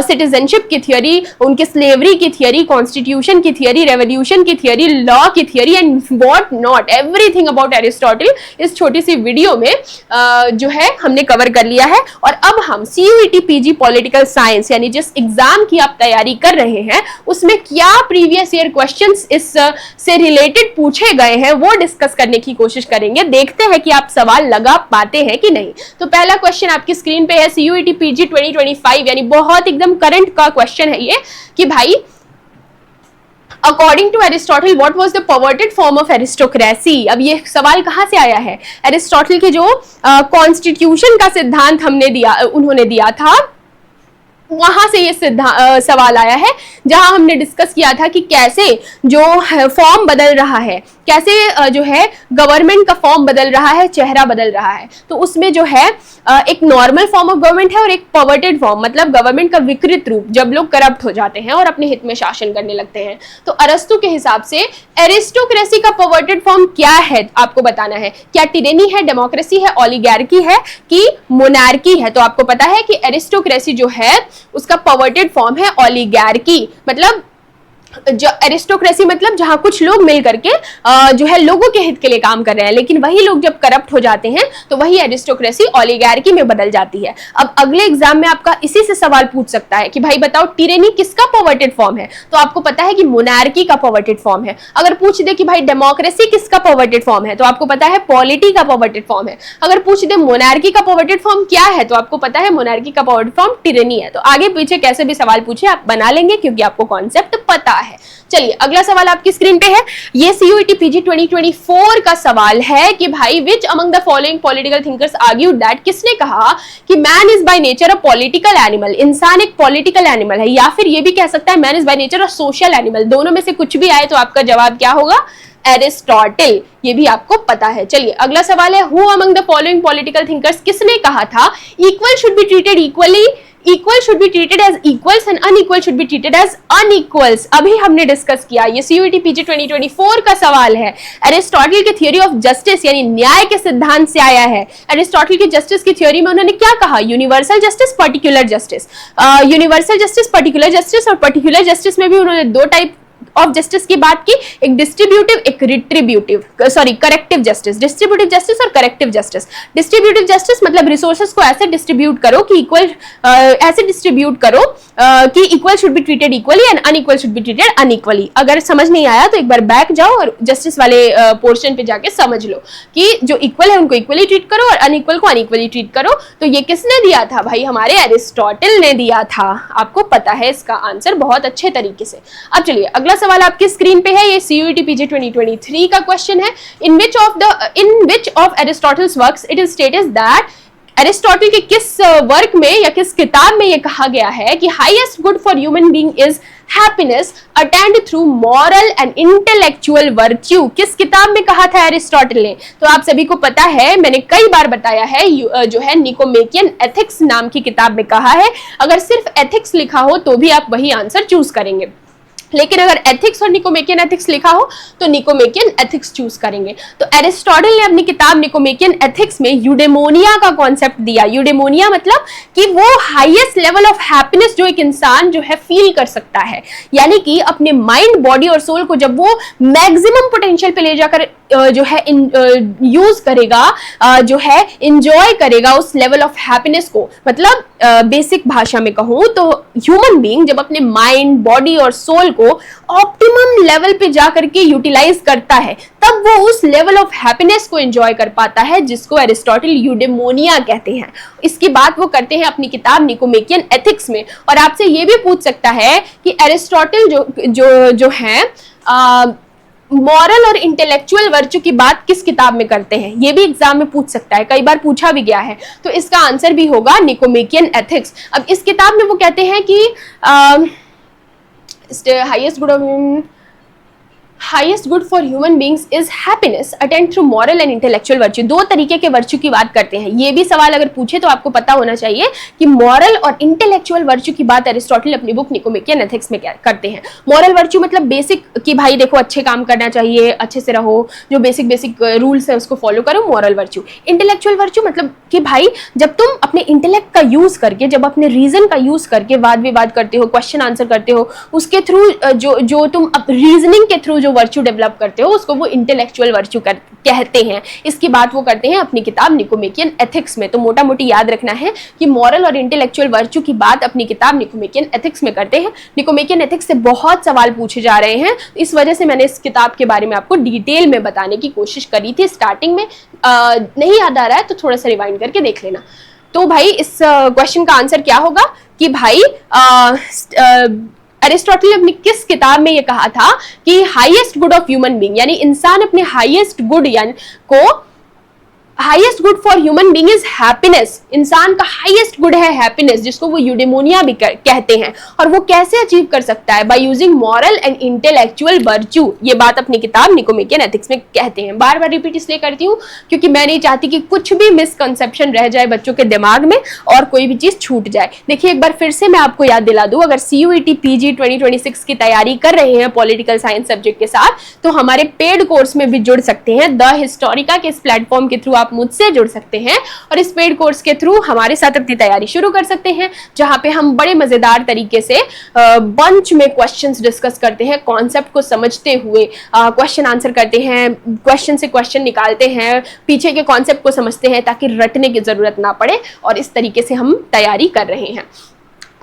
सिटीजनशिप की थियोरी, थियरी, उनके स्लेवरी की थियरी, कॉन्स्टिट्यूशन की थियरी, रेवोल्यूशन की थियरी, लॉ की theory and what not, everything about Aristotle इस छोटी सी वीडियो में जो है हमने कवर कर लिया है। और अब हम CUET PG पॉलिटिकल साइंस यानी जिस एग्जाम की आप तैयारी कर रहे हैं उसमें क्या प्रीवियस ईयर क्वेश्चंस इस से रिलेटेड पूछे गए हैं वो डिस्कस करने की कोशिश करेंगे। देखते हैं कि आप सवाल लगा पाते हैं कि नहीं। तो पहला क्वेश्चन आपकी स्क्रीन पे है CUET PG 2025 यानी बहुत एकदम करंट का क्वेश्चन है ये कि भाई according to Aristotle what was the perverted form of aristocracy. अब ये सवाल कहां से आया है? एरिस्टोटल के जो कॉन्स्टिट्यूशन का सिद्धांत उन्होंने दिया था वहां से ये सवाल आया है, जहां हमने डिस्कस किया था कि कैसे जो फॉर्म बदल रहा है, कैसे जो है गवर्नमेंट का फॉर्म बदल रहा है, चेहरा बदल रहा है। तो उसमें जो है एक नॉर्मल फॉर्म ऑफ गवर्नमेंट है और एक पर्वर्टेड फॉर्म, मतलब गवर्नमेंट का विकृत रूप, जब लोग करप्ट हो जाते हैं और अपने हित में शासन करने लगते हैं। तो अरस्तु के हिसाब से एरिस्टोक्रेसी का पर्वर्टेड फॉर्म क्या है आपको बताना है। क्या टिरेनी है, डेमोक्रेसी है, ओलिगार्की है कि मोनार्की है? तो आपको पता है कि एरिस्टोक्रेसी जो है उसका पर्वर्टेड फॉर्म है ओलिगार्की, मतलब जो एरिस्टोक्रेसी मतलब जहां कुछ लोग मिल करके जो है लोगों के हित के लिए काम कर रहे हैं, लेकिन वही लोग जब करप्ट हो जाते हैं तो वही एरिस्टोक्रेसी ओलिगार्की में बदल जाती है। अब अगले एग्जाम में आपका इसी से सवाल पूछ सकता है कि भाई बताओ टिरेनी किसका पर्वर्टेड फॉर्म है? तो आपको पता है कि मोनार्की का पर्वर्टेड फॉर्म है। अगर पूछ दे कि भाई डेमोक्रेसी किसका पर्वर्टेड फॉर्म है, तो आपको पता है पॉलिटी का पर्वर्टेड फॉर्म है। अगर पूछ दे मोनार्की का पर्वर्टेड फॉर्म क्या है, तो आपको पता है मोनार्की का पर्वर्टेड फॉर्म टिरेनी है। तो आगे पीछे कैसे भी सवाल पूछे आप बना लेंगे क्योंकि आपको कॉन्सेप्ट पता है। चलिए अगला सवाल आपकी स्क्रीन पे है, ये CUET PG 2024 का सवाल है कि भाई which among the following political thinkers argued that, किसने कहा कि man is by nature a political animal, इंसान एक पॉलिटिकल एनिमल है, या फिर ये भी कह सकता है man is by nature a social animal. दोनों में से कुछ भी आए तो आपका जवाब क्या होगा? एरिस्टोटल। ये भी आपको पता है। चलिए अगला सवाल है, who among the following political thinkers, किसने कहा था equal should be treated equally, equal should be treated as equals and unequal should be treated as unequals? अभी हमने डिस्कस किया, ये CUET PG 2024 का सवाल है। एरिस्टोटल की थ्योरी ऑफ जस्टिस यानी न्याय के सिद्धांत से आया है। एरिस्टोटल की जस्टिस की थ्योरी में उन्होंने क्या कहा? Universal justice, particular justice. Universal justice, particular justice, और पर्टिकुलर जस्टिस में भी उन्होंने दो टाइप ऑफ जस्टिस की बात की, एक डिस्ट्रीब्यूटिव, एक retributive, sorry corrective justice. Distributive justice और करेक्टिव जस्टिस। डिस्ट्रीब्यूटिव जस्टिस मतलब रिसोर्सेज को ऐसे डिस्ट्रीब्यूट करो कि इक्वल, ऐसे डिस्ट्रीब्यूट करो कि equal should be treated equally and unequal should be treated unequally. अगर समझ नहीं आया तो एक बार बैक जाओ और जस्टिस वाले पोर्शन पे जाके समझ लो कि जो इक्वल है उनको इक्वली ट्रीट करो और अनइक्वल को अनइक्वली ट्रीट करो। तो ये किसने दिया था? भाई हमारे एरिस्टोटल ने दिया था। आपको पता है इसका आंसर बहुत अच्छे तरीके से। अब चलिए अगला सवाल आपकी स्क्रीन पे है, ये CUET PG 2023 का क्वेश्चन है। In which of Aristotle's works it is stated that, Aristotle के किस वर्क में या किस किताब में ये कहा गया है कि highest good for human being is happiness attend through moral and intellectual virtue? किस किताब में कहा था एरिस्टोटल ने? तो आप सभी को पता है, मैंने कई बार बताया है, जो है निकोमेकियन एथिक्स नाम की किताब में कहा है। अगर सिर्फ एथिक्स लिखा हो तो भी आप वही आंसर चूज करेंगे, लेकिन अगर एथिक्स और निकोमेकियन एथिक्स लिखा हो तो निकोमेकियन एथिक्स चूज करेंगे। तो एरिस्टोटल ने अपनी किताब निकोमेकियन एथिक्स में यूडेमोनिया का कॉन्सेप्ट दिया। यूडेमोनिया मतलब कि वो हाईएस्ट लेवल ऑफ हैप्पीनेस जो एक इंसान जो है फील कर सकता है, यानी कि अपने माइंड, बॉडी और सोल को जब वो मैक्सिमम पोटेंशियल पे ले जाकर जो है यूज करेगा, जो है इंजॉय करेगा उस लेवल ऑफ हैप्पीनेस को। मतलब बेसिक भाषा में कहूं तो ह्यूमन बीइंग जब अपने माइंड, बॉडी और सोल को ऑप्टिमम लेवल पे जाकर के यूटिलाइज करता है तब वो उस लेवल ऑफ हैप्पीनेस को एंजॉय कर पाता है, जिसको एरिस्टोटल यूडेमोनिया कहते हैं। इसकी बात वो करते हैं अपनी किताब निकोमेकियन एथिक्स में। और आपसे ये भी पूछ सकता है कि एरिस्टोटल जो है मॉरल और इंटेलेक्चुअल वर्च्यू की बात किस किताब में करते हैं? ये भी एग्जाम में पूछ सकता है, कई बार पूछा भी गया है। तो इसका आंसर भी होगा निकोमेकियन एथिक्स। अब इस किताब में वो कहते हैं कि highest good highest good for human beings is happiness attend through moral and intellectual virtue. दो तरीके के वर्च्यू की बात करते हैं। ये भी सवाल अगर पूछे तो आपको पता होना चाहिए कि मॉरल और इंटेलेक्चुअल वर्च्यू की बात एरिस्टोटल अपनी बुक निकोमेकियन एथिक्स में करते हैं। मॉरल वर्च्यू मतलब बेसिक कि भाई देखो अच्छे काम करना चाहिए, अच्छे से रहो, जो बेसिक रूल्स है उसको फॉलो करो, मॉरल वर्च्यू। इंटेलेक्चुअल वर्च्यू मतलब कि भाई जब तुम अपने इंटेलेक्ट का यूज करके, जब अपने रीजन का यूज करके वाद विवाद करते हो, क्वेश्चन आंसर करते हो, उसके थ्रू जो तुम रीजनिंग के थ्रू जो वर्च्यू डेवलप करते हो उसको वो इंटेलेक्चुअल वर्च्यू कहते हैं। इसकी बात वो करते हैं अपनी किताब निकोमेकियन एथिक्स में। तो मोटा मोटी याद रखना है कि मॉरल और इंटेलेक्चुअल वर्च्यू की बात अपनी किताब निकोमेकियन एथिक्स में करते हैं। निकोमेकियन एथिक्स से बहुत सवाल पूछे जा रहे हैं, इस वजह से मैंने इस किताब के बारे में आपको डिटेल में बताने की कोशिश करी थी स्टार्टिंग में। नहीं याद आ रहा है तो थोड़ा सा रिवाइंड करके देख लेना। तो भाई इस क्वेश्चन का आंसर क्या होगा कि भाई एरिस्टोटल ने अपनी किस किताब में ये कहा था कि highest good of human being, यानी इंसान अपने हाईएस्ट गुड यानी को highest good for human being is happiness. इंसान का हाईएस्ट गुड है हैप्पीनेस, जिसको वो यूडेमोनिया भी कहते हैं। और वो कैसे अचीव कर सकता है? By using moral and intellectual virtue. ये बात अपनी किताब निकोमेकियन एथिक्स में कहते हैं। बार बार रिपीट इसलिए करती हूँ क्योंकि मैं नहीं चाहती कि कुछ भी मिसकंसेप्शन रह जाए बच्चों के दिमाग में और कोई भी चीज छूट जाए। देखिए एक बार फिर से मैं आपको याद दिला दूं, अगर CUET PG 2026 की तैयारी कर रहे हैं पॉलिटिकल साइंस सब्जेक्ट के साथ, तो हमारे पेड कोर्स में भी जुड़ सकते हैं। द हिस्टोरिका के इस प्लेटफॉर्म के थ्रू मुझसे जुड़ सकते हैं और इस पेड कोर्स के थ्रू हमारे साथ अपनी तैयारी शुरू कर सकते हैं, जहां पे हम बड़े मजेदार तरीके से बंच में क्वेश्चंस डिस्कस करते हैं, कॉन्सेप्ट को समझते हुए क्वेश्चन आंसर करते हैं, क्वेश्चन से क्वेश्चन निकालते हैं, पीछे के कॉन्सेप्ट को समझते हैं ताकि रटने की जरूरत ना पड़े। और इस तरीके से हम तैयारी कर रहे हैं।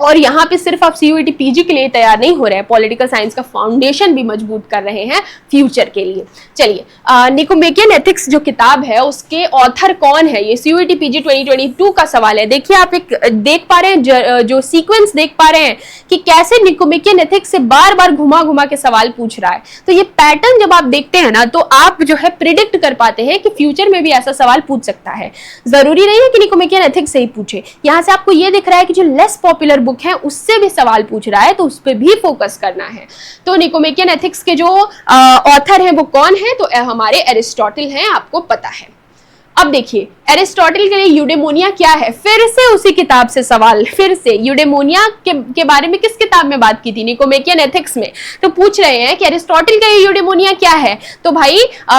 और यहाँ पे सिर्फ आप CUET PG के लिए तैयार नहीं हो रहे हैं, पॉलिटिकल साइंस का फाउंडेशन भी मजबूत कर रहे हैं फ्यूचर के लिए। चलिए निकोमेकियन एथिक्स जो किताब है उसके ऑथर कौन है, ये CUET PG 2022 का सवाल है। देखिए आप एक देख पा रहे हैं जो सीक्वेंस देख पा रहे हैं कि कैसे निकोमेकियन एथिक्स से बार बार घुमा घुमा के सवाल पूछ रहा है। तो ये पैटर्न जब आप देखते हैं ना तो आप जो है प्रिडिक्ट कर पाते हैं कि फ्यूचर में भी ऐसा सवाल पूछ सकता है। जरूरी नहीं है कि निकोमेकियन एथिक्स से ही पूछे। यहाँ से आपको ये दिख रहा है कि जो लेस पॉपुलर बुक है उससे भी सवाल पूछ रहा है, तो उस पर भी फोकस करना है। तो निकोमेकियन एथिक्स के जो ऑथर हैं वो कौन है? तो हमारे एरिस्टोटल हैं, आपको पता है। अब देखिए एरिस्टोटल के लिए यूडेमोनिया क्या है, फिर से उसी किताब से सवाल, फिर से यूडेमोनिया के बारे में किस किताब में बात की थी? निकोमेकियन एथिक्स में। तो पूछ रहे हैं कि एरिस्टोटल का ये यूडेमोनिया क्या है। तो भाई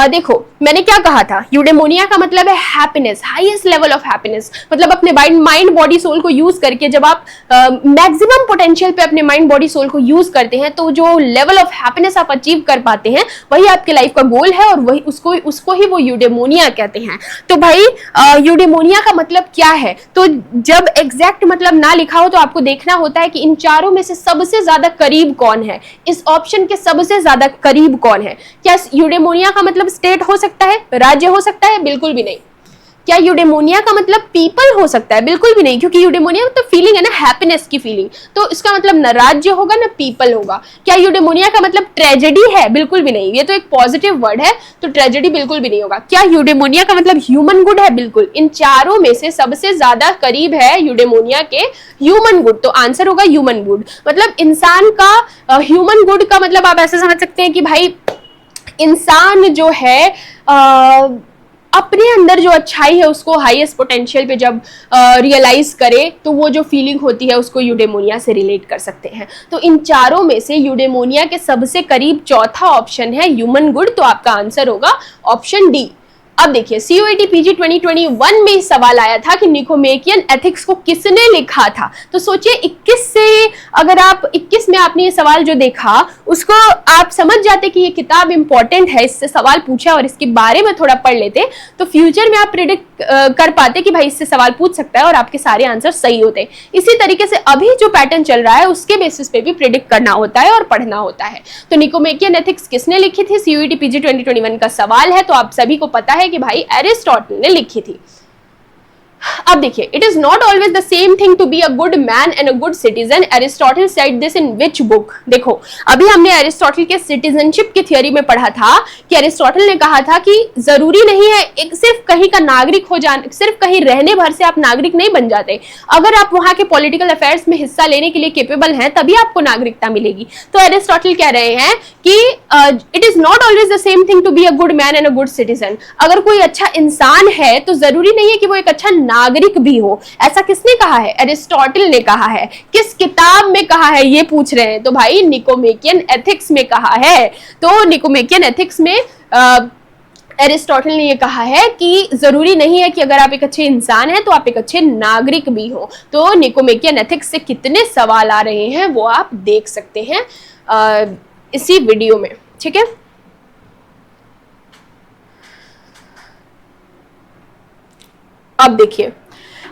देखो मैंने क्या कहा था, यूडेमोनिया का मतलब है happiness, highest level of happiness. मतलब अपने माइंड बॉडी सोल को यूज करके जब आप मैक्सिमम पोटेंशियल पे अपने माइंड बॉडी सोल को यूज करते हैं तो जो लेवल ऑफ हैप्पीनेस आप अचीव कर पाते हैं वही आपके लाइफ का गोल है और वही उसको ही वो यूडेमोनिया कहते हैं। तो भाई यूडेमोनिया का मतलब क्या है? तो जब एग्जैक्ट मतलब ना लिखा हो तो आपको देखना होता है कि इन चारों में से सबसे ज्यादा करीब कौन है, इस ऑप्शन के सबसे ज्यादा करीब कौन है। क्या यूडेमोनिया का मतलब स्टेट हो सकता है, राज्य हो सकता है? बिल्कुल भी नहीं। क्या यूडेमोनिया का मतलब पीपल हो सकता है? बिल्कुल भी नहीं, क्योंकि यूडेमोनिया मतलब फीलिंग है ना, हैप्पीनेस की फीलिंग। तो इसका मतलब न राज्य होगा ना पीपल होगा। क्या यूडेमोनिया का मतलब ट्रेजेडी है? बिल्कुल भी नहीं, ये तो एक पॉजिटिव वर्ड है, तो ट्रेजेडी बिल्कुल भी नहीं होगा। क्या यूडेमोनिया का मतलब ह्यूमन गुड है? बिल्कुल। इन चारों में से सबसे ज्यादा करीब है यूडेमोनिया के ह्यूमन गुड, तो आंसर होगा ह्यूमन गुड। मतलब इंसान का ह्यूमन गुड का मतलब आप ऐसे समझ सकते हैं कि भाई इंसान जो है अपने अंदर जो अच्छाई है उसको हाईएस्ट पोटेंशियल पे जब रियलाइज करे तो वो जो फीलिंग होती है उसको यूडेमोनिया से रिलेट कर सकते हैं। तो इन चारों में से यूडेमोनिया के सबसे करीब चौथा ऑप्शन है ह्यूमन गुड, तो आपका आंसर होगा ऑप्शन डी। अब देखिए CUET PG 2021 में सवाल आया था कि निकोमेकियन एथिक्स को किसने लिखा था। तो सोचिए 21 से अगर आप 21 में आपने ये सवाल जो देखा उसको आप समझ जाते कि ये किताब इंपॉर्टेंट है, इससे सवाल पूछा और इसके बारे में थोड़ा पढ़ लेते तो फ्यूचर में आप प्रिडिक्ट कर पाते कि भाई इससे सवाल पूछ सकता है और आपके सारे आंसर सही होते। इसी तरीके से अभी जो पैटर्न चल रहा है उसके बेसिस पे भी प्रिडिक्ट करना होता है और पढ़ना होता है। तो निकोमेकियन एथिक्स किसने लिखी थी? CUET PG 2021 का सवाल है, तो आप सभी को पता है कि भाई एरिस्टोटल ने लिखी थी। अब अब देखिए, it is not always the same thing to be a good man and a good citizen. Aristotle said this in which book? देखो, अभी हमने एरिस्टोटल के सिटीजनशिप की थियोरी में पढ़ा था कि एरिस्टोटल ने कहा था कि जरूरी नहीं है एक सिर्फ कहीं का नागरिक हो जाना, सिर्फ कहीं रहने भर से आप नागरिक नहीं बन जाते। अगर आप वहां के पॉलिटिकल अफेयर्स में हिस्सा लेने के लिए केपेबल हैं, तभी आपको नागरिकता मिलेगी। तो एरिस्टोटल कह रहे हैं कि it is not always the same thing to be a good man and a good citizen. अगर कोई अच्छा इंसान है तो जरूरी नहीं है कि वो एक अच्छा नागरिक भी हो। ऐसा किसने कहा है? एरिस्टोटल ने कहा है। किस किताब में कहा है ये पूछ रहे हैं? तो भाई निकोमेकियन एथिक्स में कहा है। तो निकोमेकियन एथिक्स में एरिस्टोटल ने ये कहा है कि जरूरी नहीं है कि अगर आप एक अच्छे इंसान हैं तो आप एक अच्छे नागरिक भी हो। तो निकोमेकियन एथिक्स से कितने सवाल आ रहे हैं वो आप देख सकते हैं इसी वीडियो में, ठीक है। अब देखिए,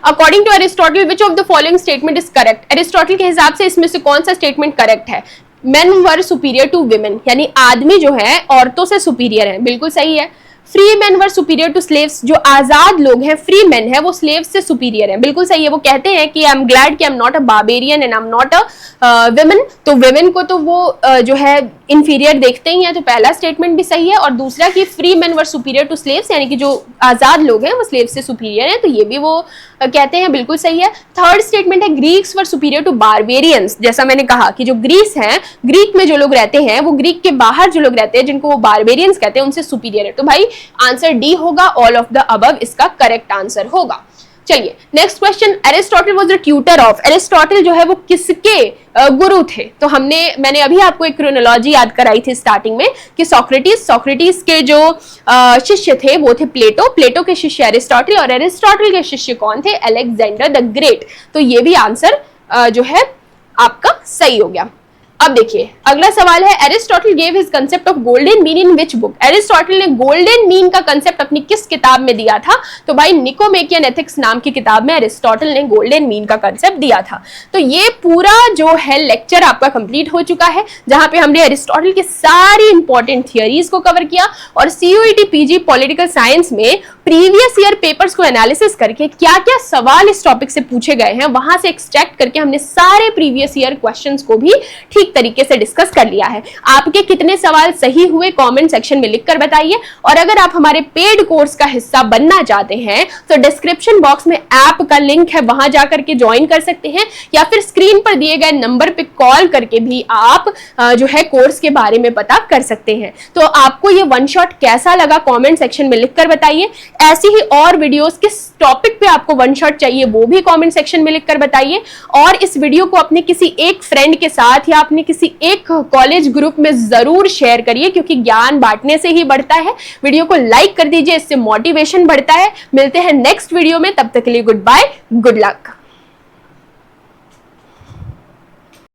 according to Aristotle which of the following statement is correct? Aristotle के हिसाब से इसमें से कौन सा स्टेटमेंट करेक्ट है? Men were superior to women, यानी आदमी जो है औरतों से सुपीरियर है, बिल्कुल सही है। Free man were superior to slaves, जो आजाद लोग हैं, फ्री मैन है, वो स्लेव्स से सुपीरियर है, बिल्कुल सही है। वो कहते हैं कि आई एम ग्लैड कि आई am not a barbarian and I am not a women. तो विमेन को तो वो जो है इंफीरियर देखते ही हैं, तो पहला स्टेटमेंट भी सही है। और दूसरा कि free man were superior to slaves, यानी कि जो आजाद लोग हैं वो स्लेव से सुपीरियर हैं, तो ये भी वो कहते हैं, बिल्कुल सही है। थर्ड स्टेटमेंट है ग्रीक्स वर सुपीरियर टू बार्बेरियंस। जैसा मैंने कहा कि जो ग्रीस हैं, ग्रीक में जो लोग रहते हैं, वो ग्रीक के बाहर जो लोग रहते हैं जिनको वो बार्बेरियंस कहते हैं, उनसे सुपीरियर है। तो भाई आंसर डी होगा, ऑल ऑफ द अबव इसका करेक्ट आंसर होगा। चलिए next question, Aristotle was the tutor of. Aristotle जो है वो किसके गुरु थे? तो मैंने अभी आपको एक क्रोनोलॉजी याद कराई थी स्टार्टिंग में कि सोक्रेटिस के जो शिष्य थे वो थे प्लेटो के शिष्य एरिस्टोटल, और एरिस्टोटल के शिष्य कौन थे? Alexander the great. तो ये भी आंसर जो है आपका सही हो गया। अब देखिए अगला सवाल है, Aristotle gave his concept of golden mean in which book? Aristotle ने गोल्डन मीन का कंसेप्ट अपनी किस किताब में दिया था? तो भाई निकोमेकियन एथिक्स नाम की किताब में एरिस्टोटल ने गोल्डन मीन का कंसेप्ट दिया था। तो ये पूरा जो है लेक्चर आपका कंप्लीट हो चुका है, जहां पे हमने एरिस्टोटल की सारी इंपॉर्टेंट थियरीज को कवर किया और सीयूईटी पीजी पॉलिटिकल साइंस में प्रीवियस ईयर पेपर्स को एनालिसिस करके क्या क्या सवाल इस टॉपिक से पूछे गए हैं वहां से एक्सट्रैक्ट करके हमने सारे प्रीवियस ईयर क्वेश्चंस को भी ठीक तरीके से डिस्कस कर लिया है। आपके कितने सवाल सही हुए कमेंट सेक्शन में लिखकर बताइए। और अगर आप हमारे पेड कोर्स का हिस्सा बनना चाहते हैं तो डिस्क्रिप्शन बॉक्स में ऐप का लिंक है, वहां जाकर के ज्वाइन कर सकते हैं, या फिर स्क्रीन पर दिए गए नंबर पे कॉल करके भी आप जो है कोर्स के बारे में पता कर सकते हैं। तो आपको ये वन शॉट कैसा लगा कमेंट सेक्शन में लिखकर बताइए। ऐसी ही और वीडियोस किस टॉपिक पे आपको वन शॉट चाहिए वो भी कमेंट सेक्शन में लिखकर बताइए। और इस वीडियो को अपने किसी एक फ्रेंड के साथ या अपने किसी एक कॉलेज ग्रुप में जरूर शेयर करिए, क्योंकि ज्ञान बांटने से ही बढ़ता है। वीडियो को लाइक कर दीजिए, इससे मोटिवेशन बढ़ता है। मिलते हैं नेक्स्ट वीडियो में, तब तक के लिए गुड बाय, गुड लक।